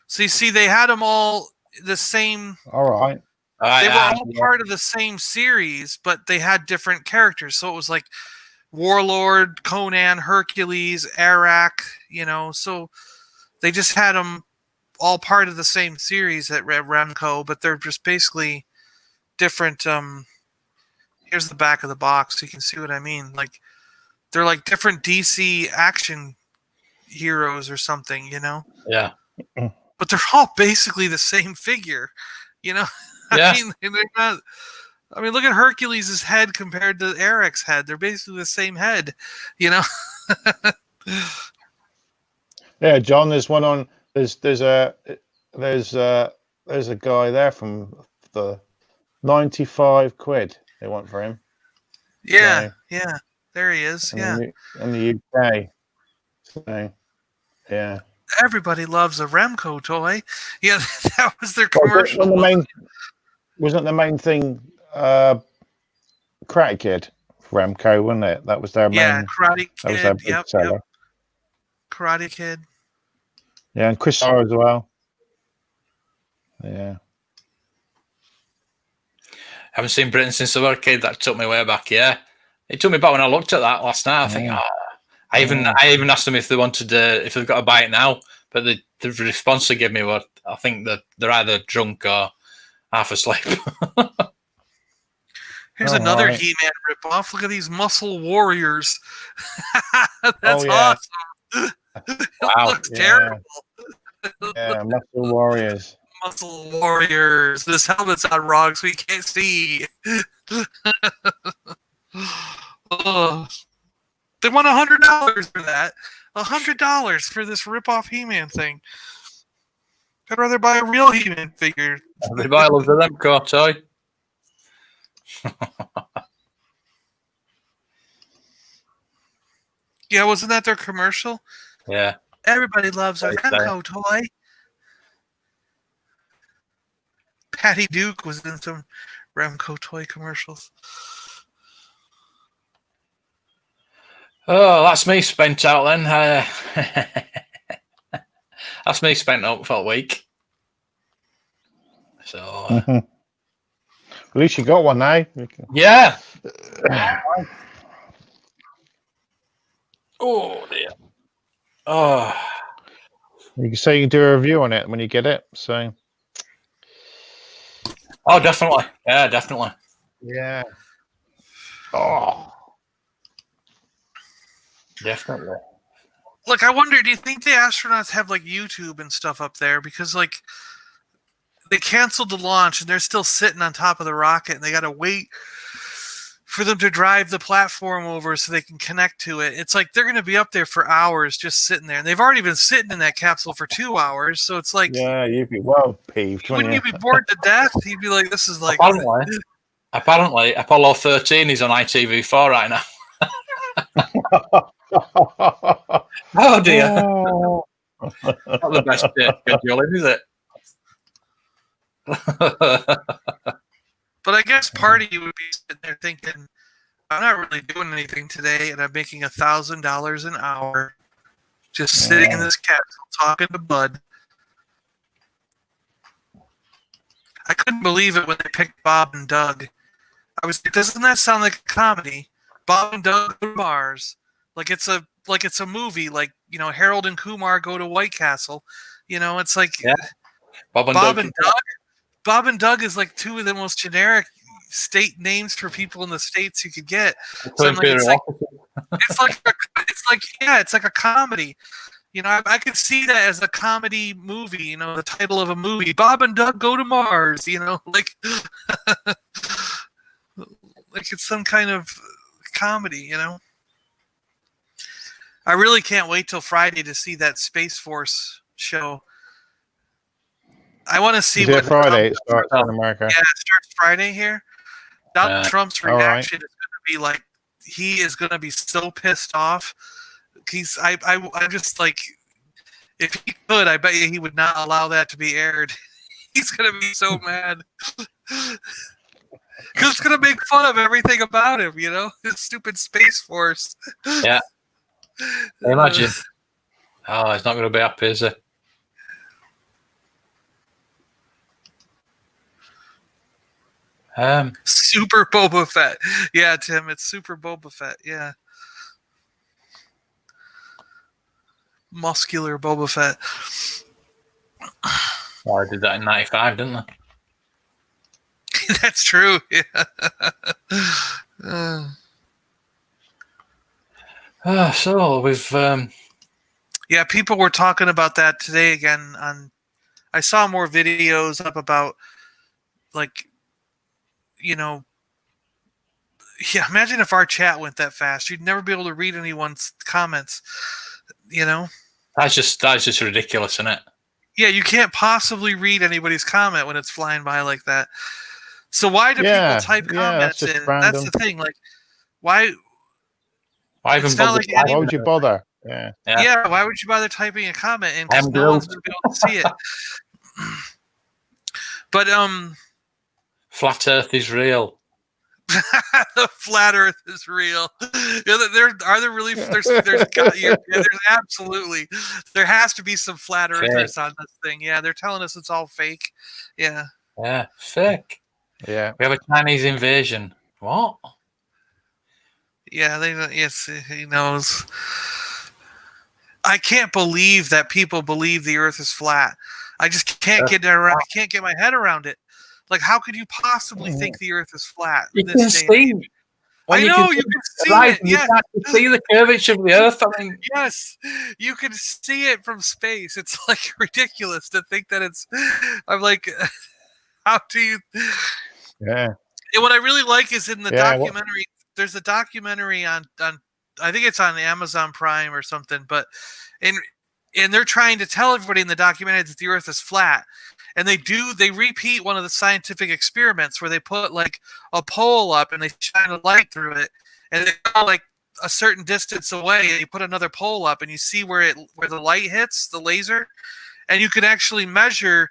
So you see, they had them all the same. All right. They were all part of the same series, but they had different characters. So it was like Warlord, Conan, Hercules, Arak, you know. So they just had them all part of the same series at Remco, but they're just basically different. Here's the back of the box, so you can see what I mean. Like they're like different DC action heroes or something, you know. Yeah. But they're all basically the same figure, you know. Yeah. They're not. I mean, look at Hercules' head compared to Eric's head. They're basically the same head, you know. Yeah, John. There's one on. There's a guy there from the 95 quid they want for him. Yeah, yeah. There he is. In Yeah. In the UK. So, yeah. Everybody loves a Remco toy. Yeah, that was their commercial. Wasn't the main thing Karate Kid? Remco, wasn't it? That was their main. Yeah, Karate Kid. That was their big seller. Yep. Karate Kid. Yeah, and Chris R as well. Yeah. Haven't seen Britain since I was a kid. That took me way back. Yeah, it took me back when I looked at that last night. I think, I even asked them if they wanted if they've got to buy it now, but the response they gave me was, I think that they're either drunk or half asleep. Here's another He-Man ripoff. Look at these muscle warriors. That's awesome. Wow. It looks terrible. Yeah, muscle warriors. Muscle warriors. This helmet's on wrong, so we can't see. Oh. They want $100 for that. $100 for this rip-off He-Man thing. I'd rather buy a real He-Man figure. Everybody loves the Remco toy. Yeah, wasn't that their commercial? Yeah. Everybody loves a Remco toy. Patty Duke was in some Remco toy commercials. Oh, that's me spent out then. That's me spent out for a week. So, at least you got one now. Yeah. Oh dear. Oh. You can say you can do a review on it when you get it. So. Oh, definitely. Yeah, definitely. Yeah. Oh. Definitely. Look, I wonder, do you think the astronauts have like YouTube and stuff up there? Because like they canceled the launch and they're still sitting on top of the rocket and they got to wait for them to drive the platform over so they can connect to it. It's like they're going to be up there for hours just sitting there. And they've already been sitting in that capsule for 2 hours. So it's like... Yeah, you'd be well peeved. Wouldn't you be bored to death? You'd be like, this is like... Apparently, Apollo 13 is on ITV4 right now. Oh, dear. Not the best scheduling, is it? But I guess part of you would be sitting there thinking, I'm not really doing anything today, and I'm making $1,000 an hour just sitting in this capsule talking to Bud. I couldn't believe it when they picked Bob and Doug. I was like, doesn't that sound like a comedy? Bob and Doug go to Mars. Like it's a movie, like, you know, Harold and Kumar go to White Castle. You know, it's like Bob and Doug is like two of the most generic state names for people in the States you could get. So I'm like, it's like a comedy. You know, I could see that as a comedy movie, you know, the title of a movie. Bob and Doug go to Mars, you know, like like it's some kind of comedy, you know. I really can't wait till Friday to see that Space Force show. I want to see Is it what Friday? It starts in America. Yeah, it starts Friday here. Donald Trump's reaction is going to be like, he is going to be so pissed off. I'm just like, if he could, I bet you he would not allow that to be aired. He's going to be so mad. Because it's going to make fun of everything about him, you know? His stupid Space Force. Yeah. Imagine. Oh, he's not going to be happy, is he? Super Boba Fett. Yeah, Tim, it's Super Boba Fett. Yeah. Muscular Boba Fett. Well, I did that in 95, didn't I? That's true. Yeah. So we've. Yeah, people were talking about that today again. I saw more videos up about, like, you know. Yeah, imagine if our chat went that fast. You'd never be able to read anyone's comments. You know. That's just ridiculous, isn't it? Yeah, you can't possibly read anybody's comment when it's flying by like that. So why do people type comments in? Random. That's the thing. Like, why? Why even bother? Why would you bother? Yeah. Yeah. Why would you bother typing a comment in? Because no one's gonna be able to see it. But flat Earth is real. The flat Earth is real. Yeah, there's absolutely, there has to be some flat Earthers on this thing. Yeah, they're telling us it's all fake. Yeah. Yeah, fake. Yeah. We have a Chinese invasion. What? Yeah, yes, he knows. I can't believe that people believe the Earth is flat. I just can't get around. I can't get my head around it. Like, how could you possibly think the Earth is flat? You can see. I know you can see it. You can see the curvature of the Earth. I mean, yes, you can see it from space. It's like ridiculous to think that it's. I'm like, how do you? Yeah. And what I really like is in the documentary. There's a documentary on I think it's on Amazon Prime or something, but and they're trying to tell everybody in the documentary that the Earth is flat. And they repeat one of the scientific experiments where they put like a pole up and they shine a light through it, and they go like a certain distance away, and you put another pole up and you see where the light hits the laser, and you can actually measure,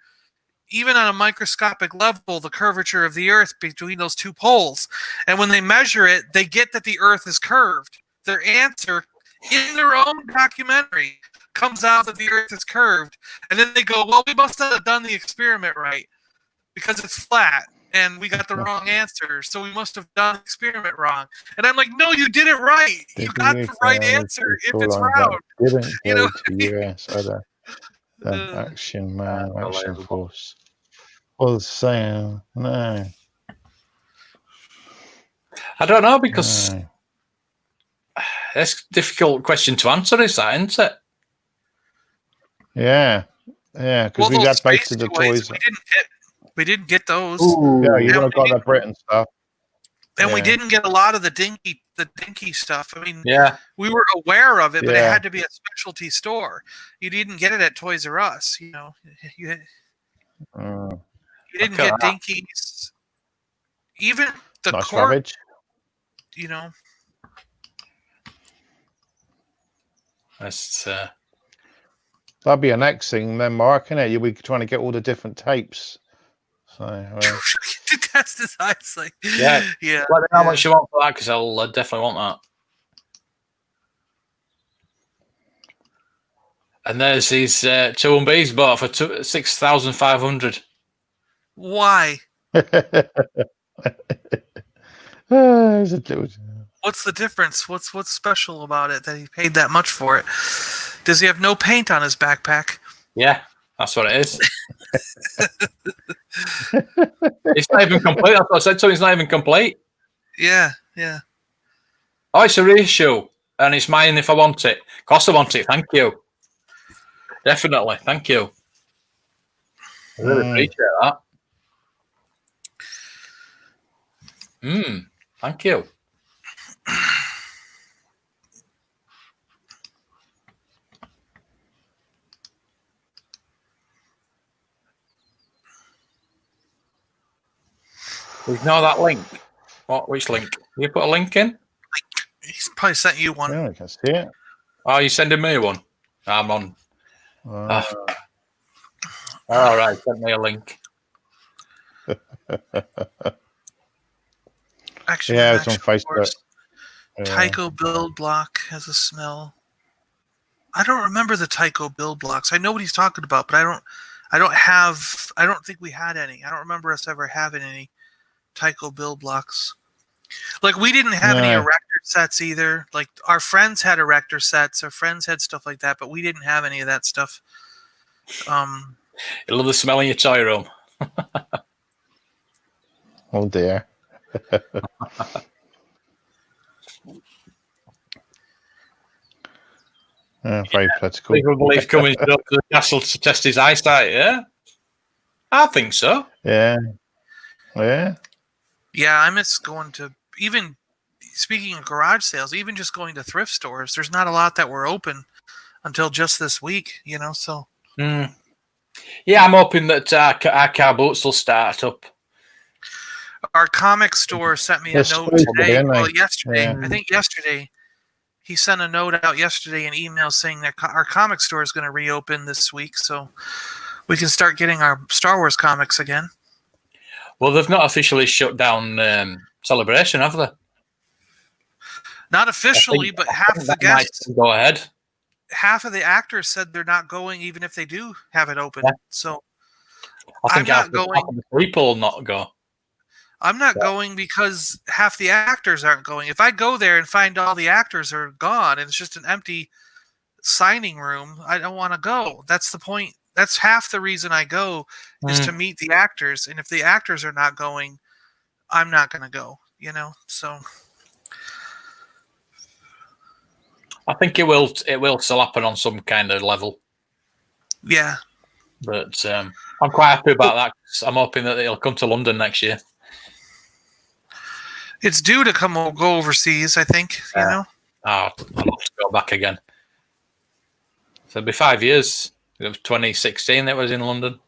even on a microscopic level, the curvature of the Earth between those two poles. And when they measure it, they get that the Earth is curved. Their answer in their own documentary comes out that the Earth is curved. And then they go, well, we must have done the experiment right because it's flat and we got the wrong answer. So we must have done the experiment wrong. And I'm like, no, you did it right. You got the right answer if it's round. Didn't you know? go to US other than Action Force. Well, saying no. I don't know, because that's a difficult question to answer, isn't it? Yeah, because we got most of the toys. We didn't get those. Ooh, yeah, you would have got the Britain stuff. And we didn't get a lot of the dinky stuff. I mean, we were aware of it, but it had to be a specialty store. You didn't get it at Toys R Us, you know. You didn't get dinkies. Even the court, you know. That's that'd be a next thing then, Mark, isn't it? You'll be trying to get all the different tapes. So to test his eyesight. Yeah. Let me know how much you want for that, because I'll definitely want that. And there's these 2-1-Bs bought for 6,500. Why? What's the difference? What's special about it that he paid that much for it? Does he have no paint on his backpack? Yeah, that's what it is. It's not even complete. That's what I said to him. It's not even complete. Yeah. Oh, it's a reissue, and it's mine if I want it. Of course I want it. Thank you. Definitely. Thank you. I really appreciate that. Thank you. Ignore that link. What? Which link? You put a link in? He's probably sent you one. Yeah, I can see it. Oh, you sending me one? I'm on. Uh, All right, send me a link. Action Yeah, Man, it's on Action Facebook. Force. Yeah. Tycho build block has a smell. I don't remember the Tycho build blocks. I know what he's talking about, but I don't think we had any. I don't remember us ever having any Tycho build blocks. Like, we didn't have any erector sets either. Like, our friends had erector sets. Our friends had stuff like that, but we didn't have any of that stuff. You love the smell in your toy room. Oh dear. Very political. People believe coming up to the castle to test his eyesight, yeah? I think so. Yeah. Yeah. Yeah, I miss going to, even speaking of garage sales, even just going to thrift stores. There's not a lot that were open until just this week, so. Yeah, I'm hoping that our car boots will start up. Our comic store sent me a note today. Well, yesterday. Yeah. I think yesterday. He sent a note out yesterday, an email saying that our comic store is going to reopen this week, so we can start getting our Star Wars comics again. Well, they've not officially shut down Celebration, have they? Not officially, but half the guests go ahead. Half of the actors said they're not going, even if they do have it open. Yeah. So I think half the people not go. I'm not going because half the actors aren't going. If I go there and find all the actors are gone and it's just an empty signing room, I don't want to go. That's the point. That's half the reason I go is to meet the actors. And if the actors are not going, I'm not going to go, so. I think it will still happen on some kind of level. Yeah. But I'm quite happy about that. I'm hoping that it'll come to London next year. It's due to go overseas, I think, Oh, I'll have to go back again. So it'll be 5 years. It was 2016 that was in London.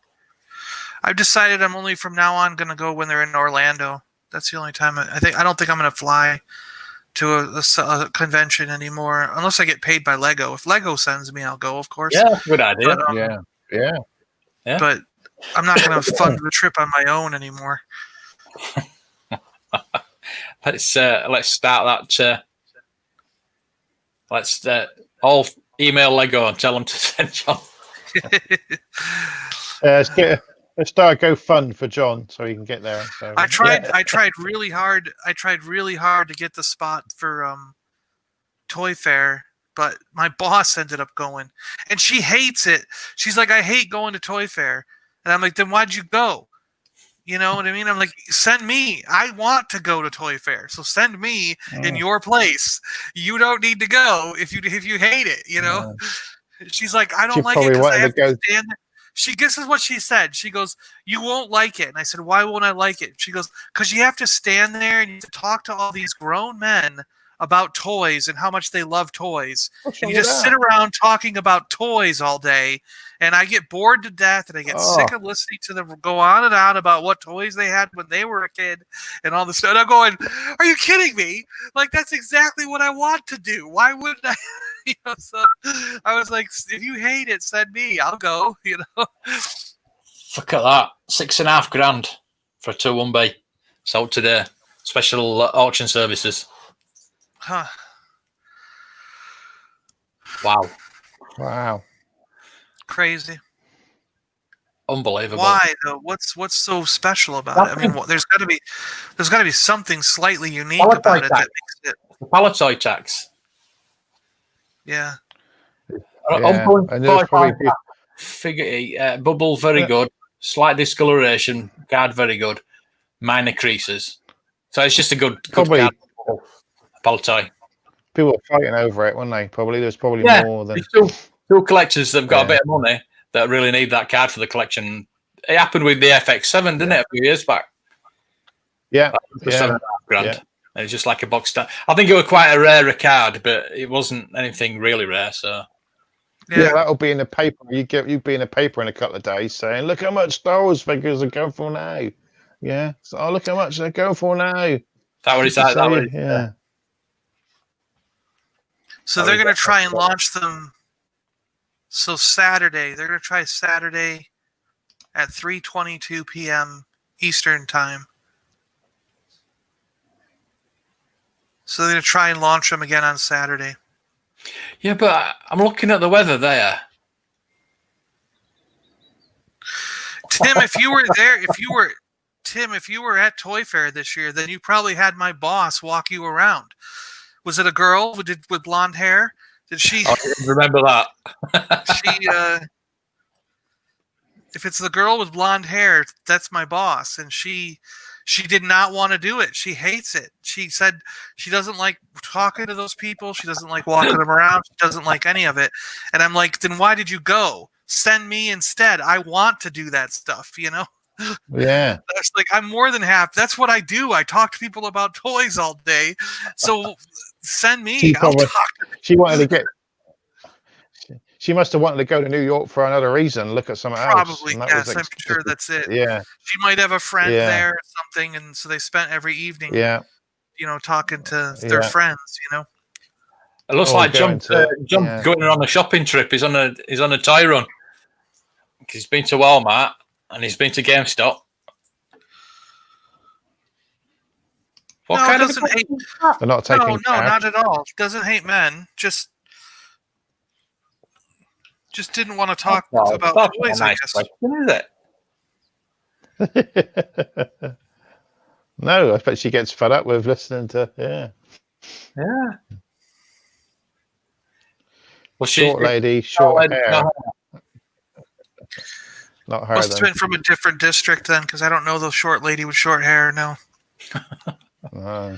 I've decided I'm only from now on going to go when they're in Orlando. That's the only time I don't think I'm going to fly to a convention anymore, unless I get paid by Lego. If Lego sends me, I'll go, of course. Yeah, good idea. But, Yeah. But I'm not going to fund the trip on my own anymore. Let's start that. Let's all email Lego and tell them to send John. Let's start a GoFund for John so he can get there. So. I tried really hard. I tried really hard to get the spot for Toy Fair, but my boss ended up going, and she hates it. She's like, I hate going to Toy Fair, and I'm like, then why'd you go? You know what I mean? I'm like, send me. I want to go to Toy Fair, so send me in your place. You don't need to go if you hate it. She's like, I don't like it because I have to stand there. This is what she said. She goes, you won't like it. And I said, why won't I like it? She goes, because you have to stand there and you have to talk to all these grown men about toys and how much they love toys. And you just sit around talking about toys all day. And I get bored to death, and I get sick of listening to them go on and on about what toys they had when they were a kid and all this stuff. And I'm going, are you kidding me? Like, that's exactly what I want to do. Why wouldn't I? So I was like, if you hate it, send me. I'll go, Look at that. $6,500 for a 2-1B. Sold today. Special auction services. Huh. Wow. Crazy. Unbelievable. Why though? What's so special about it? I mean, there's got to be something slightly unique about it that makes it. The Paliboys tax. Yeah. Figure bubble very good. Slight discoloration. Card very good. Minor creases. So it's just a good card. Paliboys. People were fighting over it, weren't they? There's probably more than two collectors that've got a bit of money that really need that card for the collection. It happened with the FX7, didn't it, a few years back? Yeah. $7,500. Yeah. And it's just like a box stand. I think it was quite a rare card, but it wasn't anything really rare. So yeah, that'll be in the paper. You'll be in the paper in a couple of days saying, "Look how much Star Wars figures are going for now." Yeah. So, oh, look how much they're going for now. That what it's like. That what it's, So they're going to try and launch them. So Saturday, they're going to try Saturday at 3:22 p.m. Eastern time. So they're going to try and launch them again on Saturday. Yeah, but I'm looking at the weather there. Tim, if you were there, if you were at Toy Fair this year, then you probably had my boss walk you around. Was it a girl with blonde hair? Did she? I remember that. If it's the girl with blonde hair, that's my boss, and she did not want to do it. She hates it. She said she doesn't like talking to those people. She doesn't like walking them around. She doesn't like any of it. And I'm like, then why did you go? Send me instead. I want to do that stuff, you know? Yeah. That's like, I'm more than happy. That's what I do. I talk to people about toys all day. So send me. I'll talk to them. She wanted to get. She must have wanted to go to New York for another reason. Look at something else. Probably, yes. I'm sure that's it. Yeah. She might have a friend there or something, and so they spent every evening, talking to their friends, It looks like John going on a shopping trip. He's on a toy run. He's been to Walmart and he's been to GameStop. What kind of hate? They're not taking no, not at all. Doesn't hate men. Just didn't want to talk about toys. Nice question, is it? No, I bet she gets fed up with listening to yeah. Well, short lady, short hair. Not her. Must have been from a different district then, because I don't know the short lady with short hair. No. Oh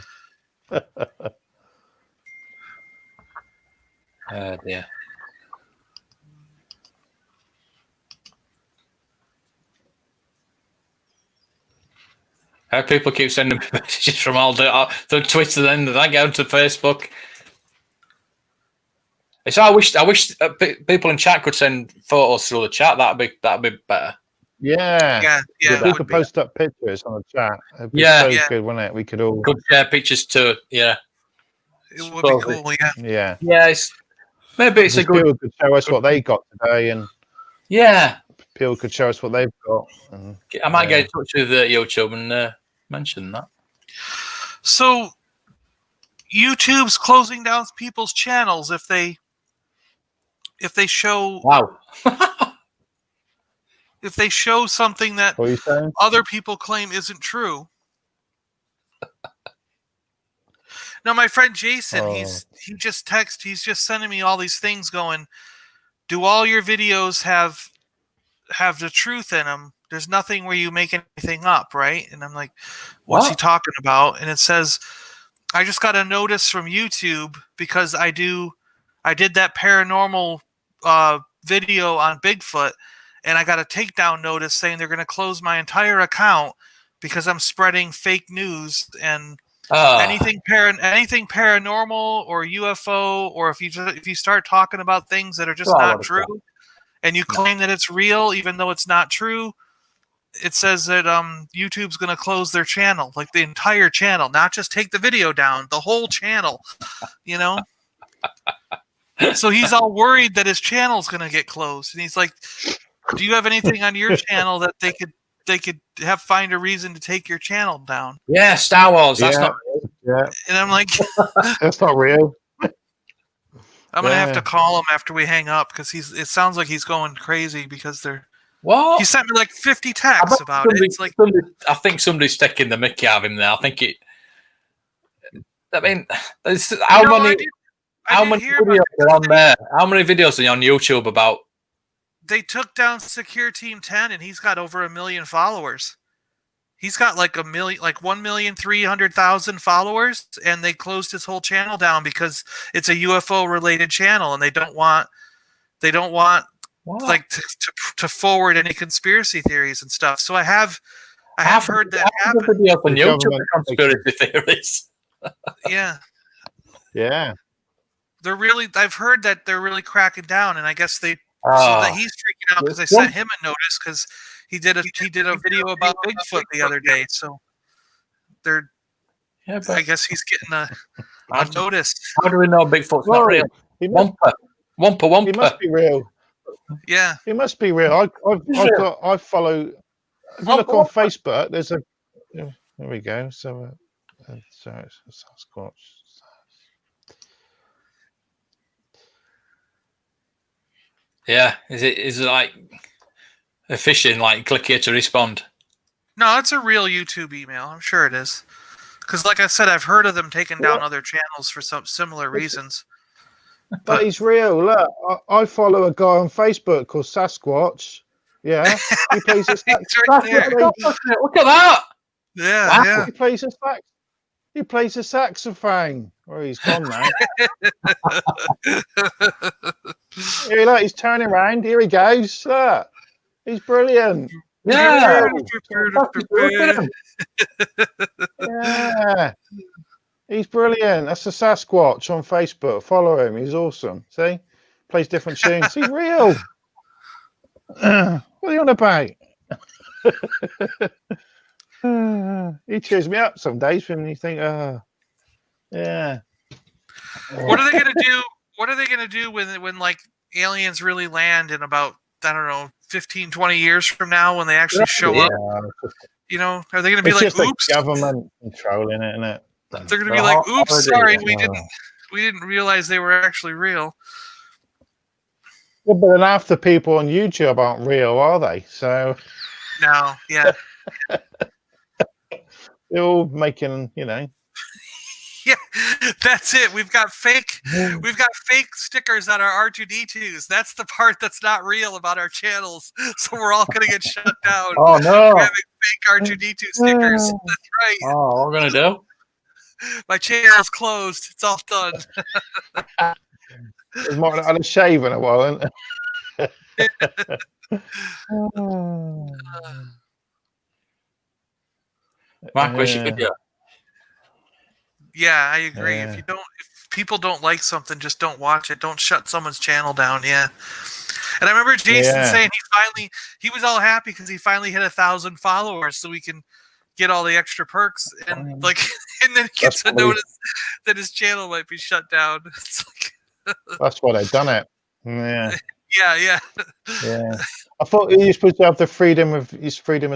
dear. People keep sending me messages from all the Twitter, then I go to Facebook. So I wish people in chat could send photos through the chat. That'd be better. Yeah. We could post up pictures on the chat. It'd be so good, wouldn't it? We could all share pictures too. Yeah, it would be cool. Yeah. Maybe it's a good. People could show us what they got today, and people could show us what they've got. And, I might get in touch with YouTube and mention that. So, YouTube's closing down people's channels if they show. Wow. If they show something that other people claim isn't true. Now, my friend Jason, he's just sending me all these things going, do all your videos have the truth in them? There's nothing where you make anything up, right? And I'm like, what's he talking about? And it says, I just got a notice from YouTube because I did that paranormal video on Bigfoot, and I got a takedown notice saying they're going to close my entire account because I'm spreading fake news and anything paranormal or UFO, or if you start talking about things that are just not true, and you claim that it's real even though it's not true, it says that YouTube's going to close their channel, like the entire channel, not just take the video down, the whole channel, So he's all worried that his channel's going to get closed, and he's like, do you have anything on your channel that they could find a reason to take your channel down? Yeah, Star Wars. That's not real. Yeah. And I'm like, that's not real. I'm gonna have to call him after we hang up because it sounds like he's going crazy because they're. What? He sent me like 50 texts about it. It's like I think somebody's taking the mickey out of him there. I think it. I mean, how many videos are on there? How many videos are on YouTube about? They took down Secure Team 10, and he's got over 1 million followers. He's got like 1,300,000 followers, and they closed his whole channel down because it's a UFO related channel, and they don't want like to forward any conspiracy theories and stuff. So I have heard that happen. Videos on YouTube conspiracy theories. Yeah. I've heard that they're really cracking down, and I guess so that he's freaking out because I sent him a notice because He did a video about Bigfoot the other day, so they're. Yeah, but I guess he's getting a notice. How do we know Bigfoot's not real? Wampa. He must be real. Yeah, He must be real. I follow. If you look on Facebook, there's a. There we go. So it's Sasquatch. Yeah, is it like a phishing? Like click here to respond. no, it's a real YouTube email. I'm sure it is. Because, like I said, I've heard of them taking down other channels for some similar reasons. But he's real. Look, I follow a guy on Facebook called Sasquatch. Yeah, he plays a sax. Right there. Look at that! Yeah. He plays a saxophone. Oh, he's gone now. Here, look, he's turning around. Here he goes. Look, he's brilliant. Yeah. Yeah. He's brilliant. That's the Sasquatch on Facebook. Follow him. He's awesome. See? Plays different tunes. He's real. What are you on about? He cheers me up some days when you think, yeah. What are they gonna do? What are they gonna do when like aliens really land in about, I don't know, 15, 20 years from now when they actually show up? You know, are they gonna be it's like, just oops? The government controlling it, isn't it? They're gonna be like, oops, sorry, we didn't realize they were actually real. Well, but then half the people on YouTube aren't real, are they? So no, yeah. They're all making, you know. Yeah, that's it. We've got fake stickers on our R2D2s. That's the part that's not real about our channels. So we're all gonna get shut down. Oh no! For having fake R2D2 stickers. That's right. Oh, what are we gonna do? My channel's closed. It's all done. It's more than a shave in a while, isn't it? Mark, where's your video? Yeah, I agree. If people don't like something, just don't watch it. Don't shut someone's channel down. Yeah. And I remember Jason saying he was all happy because he finally hit 1,000 followers, so we can get all the extra perks, and then he gets a notice that his channel might be shut down. It's like that's why they've done it. Yeah. Yeah. I thought you're supposed to have the freedom of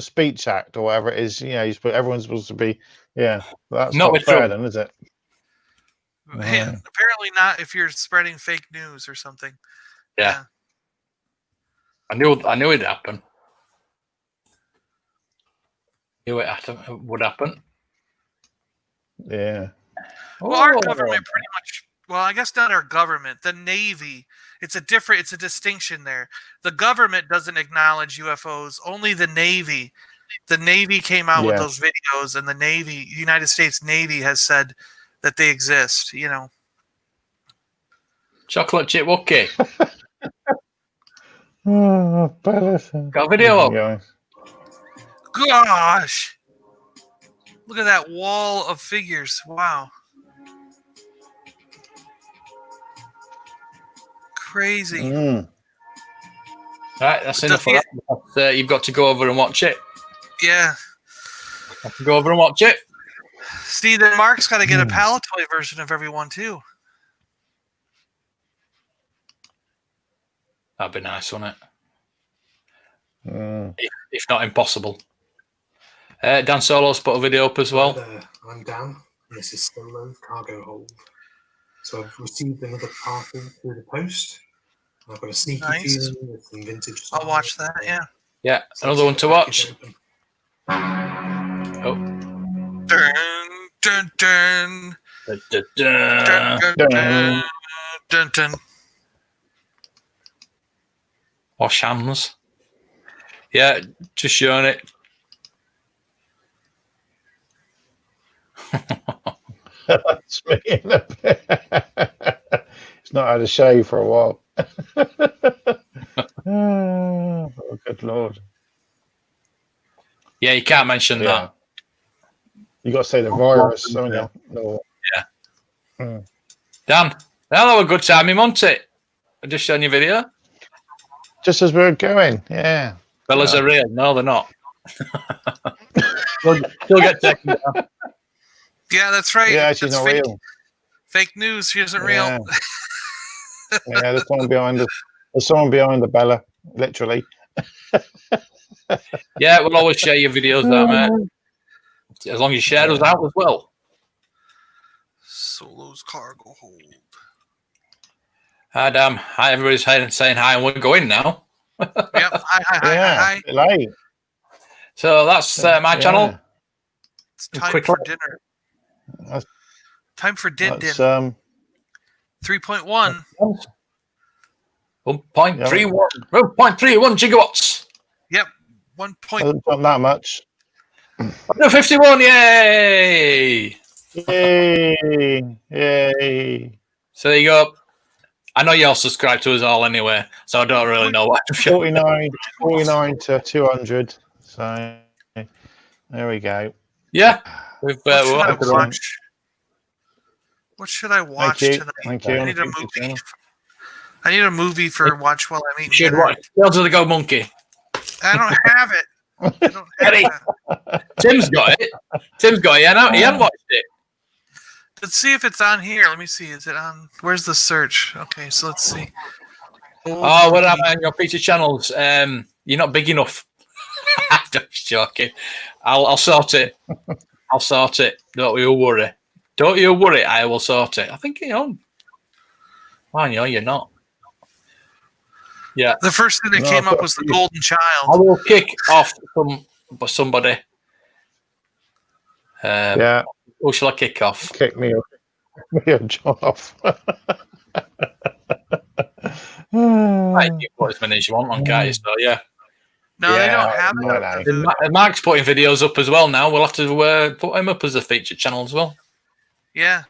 speech act or whatever it is. You know, everyone's supposed to be. Yeah, that's not fair, then, is it? Apparently not if you're spreading fake news or something. Yeah. I knew it'd happen. Knew it would happen. Yeah. Well, our government pretty much. Well, I guess not our government. The Navy. It's a distinction there. The government doesn't acknowledge UFOs. Only the Navy. The Navy came out with those videos, and the United States Navy has said that they exist. You know. Chocolate chip Wookie. Got a video up. Gosh. Look at that wall of figures. Wow. Crazy. Right, that's enough for that. You've got to go over and watch it. Yeah. Have to go over and watch it. See, then Mark's got to get a Paliboy version of everyone, too. That'd be nice, wouldn't it? If not impossible. Dan Solo's put a video up as well. I'm Dan. This is Solo's cargo hold. So I've received another parcel through the post. I've got a sneaky feeling with some vintage. I'll watch that, yeah. Yeah, another one to watch. Oh. Dun, dun, dun. Dun, dun, dun. Dun, dun, dun, dun. Wash hands. Yeah, just showing it. That's me in a bit. It's not had a shave for a while. Oh, good Lord. Yeah, you can't mention that. You got to say the virus, haven't you? No. Yeah. Dan, that'll have a good time, wasn't it? I just showing your video. Just as we were going, yeah. Fellas are real. No, they're not. She'll get taken down. Yeah, that's right. Yeah, she's That's not fake. real. Fake news. She isn't Yeah. real. Yeah, there's someone behind the. There's someone behind the Bella, literally. Yeah, we'll always share your videos, that mate. As long as you share us out as well. Solo's cargo hold. Hi, damn. Hi, everybody's saying hi, and we're going now. Yep. Hi. Late. So that's my channel. It's time for dinner. Time for din. 3.1. 1.31 gigawatts. Yep. 1. Not that much. 51, yay! Yay! So there you go. I know you all subscribe to us all anyway, so I don't really know what. 49 to 200. So there we go. Yeah, what should I watch tonight? Thank you. I need a movie. I need a movie for watch while I'm eating. You should watch Tales of the Go Monkey. I don't have it. I don't have it. Tim's got it. He hadn't watched it. Let's see if it's on here. Let me see. Is it on? Where's the search? Okay, so let's see. Oh, what am I on your pizza channels? You're not big enough. I'm just joking. I'll sort it. Don't you worry. I will sort it. I think you're on. Why, you're not. Yeah. The first thing that came up was the Golden Child. I will kick off somebody. Yeah. Who shall I kick off? Kick me off. Right, you put as many as you want on, guys. So yeah. No, they don't have it. Mark's putting videos up as well now. We'll have to put him up as a featured channel as well. Yeah.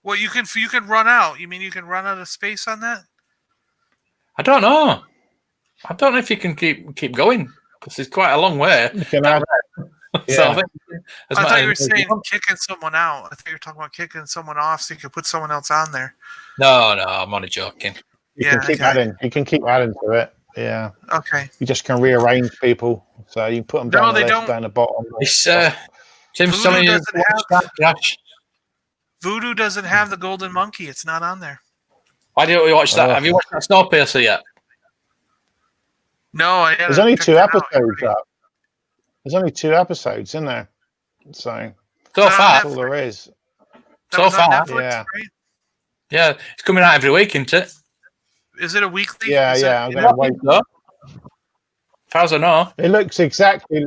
Well, you can run out. You mean you can run out of space on that? I don't know. I don't know if you can keep going because it's quite a long way. You can add. So I thought you were saying kicking someone out. I thought you were talking about kicking someone off so you could put someone else on there. No, I'm only joking. You can keep adding. You can keep adding to it. Yeah. Okay. You just can rearrange people, so you put them down the list, down the bottom. It's Tim's telling you Voodoo doesn't have the golden monkey. It's not on there. Why didn't we watch that? Have you watched that Snowpiercer yet? No, I haven't. There's only 2 episodes up. There's only 2 episodes in there. So far, that's all there is. So far, Netflix, yeah. Right? Yeah, it's coming out every week, isn't it? Is it a weekly? Yeah. I'm gonna wait. As far as I know, it looks exactly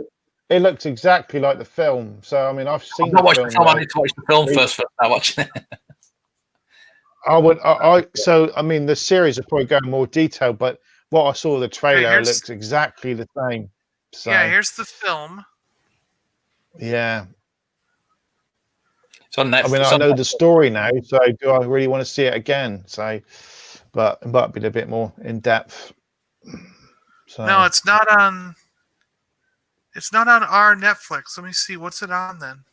like the film. So I mean, I've seen. I've not watched the film. I need to watch the film first. I'm watching it. So I mean, the series will probably go in more detail, but what I saw the trailer looks exactly the same. So, yeah, here's the film. Yeah. It's on Netflix. I mean, I know the story now, so do I really want to see it again? So, but it might be a bit more in depth. So. No, it's not on. It's not on our Netflix. Let me see. What's it on then?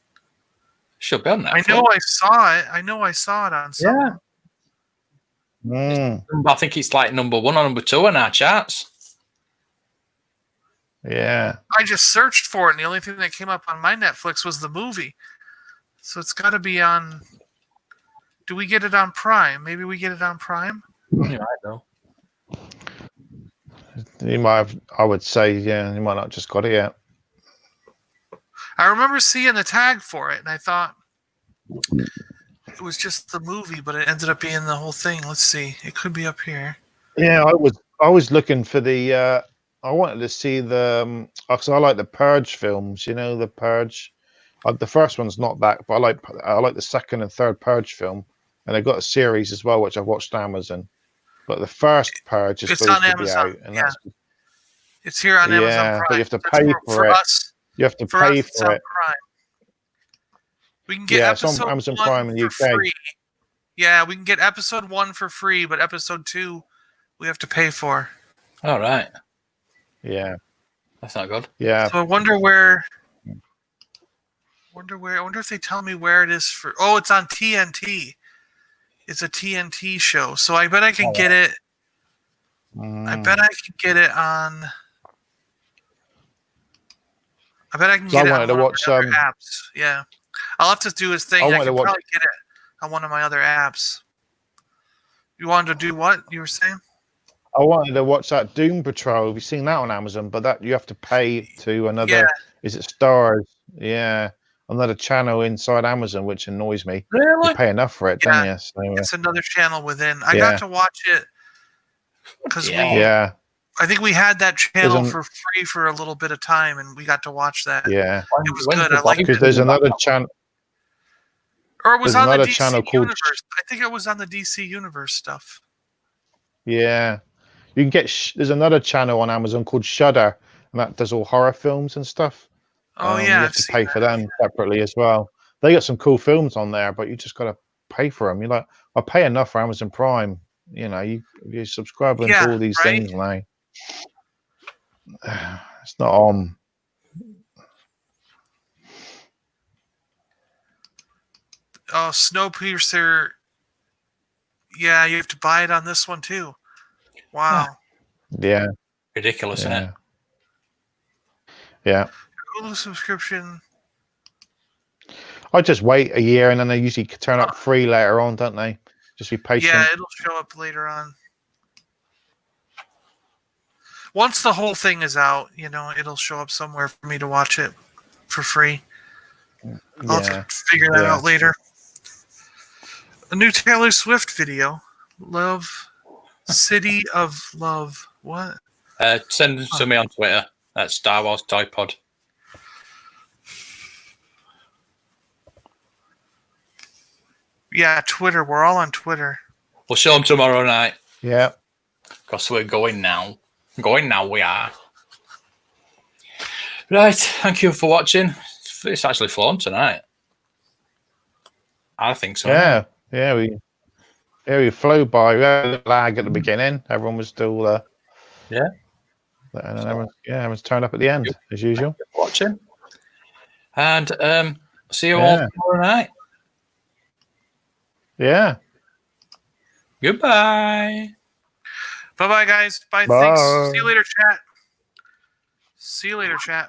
Should be on Netflix. I know I saw it on some. Yeah. I think it's like number 1 or number 2 on our charts. Yeah. I just searched for it, and the only thing that came up on my Netflix was the movie. So it's got to be on. Do we get it on Prime? Maybe we get it on Prime. Yeah, I know. You might have. I would say, yeah. You might not just got it yet. I remember seeing the tag for it, and I thought it was just the movie, but it ended up being the whole thing. Let's see. It could be up here. Yeah, I was looking for the. I wanted to see the. Because I like the Purge films. You know, the Purge. The first one's not that, but I like the second and third Purge film, and they've got a series as well, which I've watched on Amazon. But the first Purge is supposed to be out, and that's. It's here on Amazon Prime. But you have to pay for it. You have to pay for it. Prime. We can get episode Amazon 1 Prime in the for UK. free. Yeah, we can get episode 1 for free, but episode 2 we have to pay for. All right. Yeah. That's not good. Yeah. So I wonder where. I wonder if they tell me where it is for. Oh, it's on TNT. It's a TNT show, so I bet I can get it. I bet I can get it on. I bet I can 'Cause I get it wanted on to one watch, of my other apps. Yeah. I'll have to do his thing. I I wanted to can watch- probably get it on one of my other apps. You wanted to do what? You were saying? I wanted to watch that Doom Patrol. Have you seen that on Amazon? But that you have to pay to another. Yeah. Is it Stars? Yeah, another channel inside Amazon, which annoys me. Really? You pay enough for it, Yeah. don't you? So, It's another channel within. I Yeah. got to watch it because Yeah. yeah, I think we had that channel There's for free for a little bit of time, and we got to watch that. yeah. It was When's good. the I liked Because it. there's another channel. Or it was there's on the another DC channel called- Universe. I think it was on the DC Universe stuff. Yeah, you can get. There's another channel on Amazon called Shudder, and that does all horror films and stuff. Oh You yeah, have I've to seen pay that. for them separately as well. They got some cool films on there, but you just got to pay for them. You're like, I pay enough for Amazon Prime. You know, you're subscribing Yeah, to all these right? things now. It's not on. Oh, Snowpiercer. Yeah, you have to buy it on this one too. Wow. Yeah, Ridiculous, isn't it? yeah. Hulu subscription. I just wait a year, and then they usually turn up free later on, don't they? Just be patient. Yeah, it'll show up later on. Once the whole thing is out, it'll show up somewhere for me to watch it for free. I'll have to figure that out later. A new Taylor Swift video. Love. City of Love. What? Send it to me on Twitter. That's Star Wars Toy Pod. Yeah, Twitter. We're all on Twitter. We'll show them tomorrow night. Yeah. Because we're going now. Going now, we are. Right, thank you for watching. It's actually flown tonight. I think so. Yeah, we flew by. We had a lag at the beginning. Everyone was still Yeah. And then everyone's turned up at the end, as usual. Thank you for watching. And see you all tomorrow night. Yeah. Goodbye. Bye-bye, guys. Bye. Bye. Thanks. See you later, chat. See you later, chat.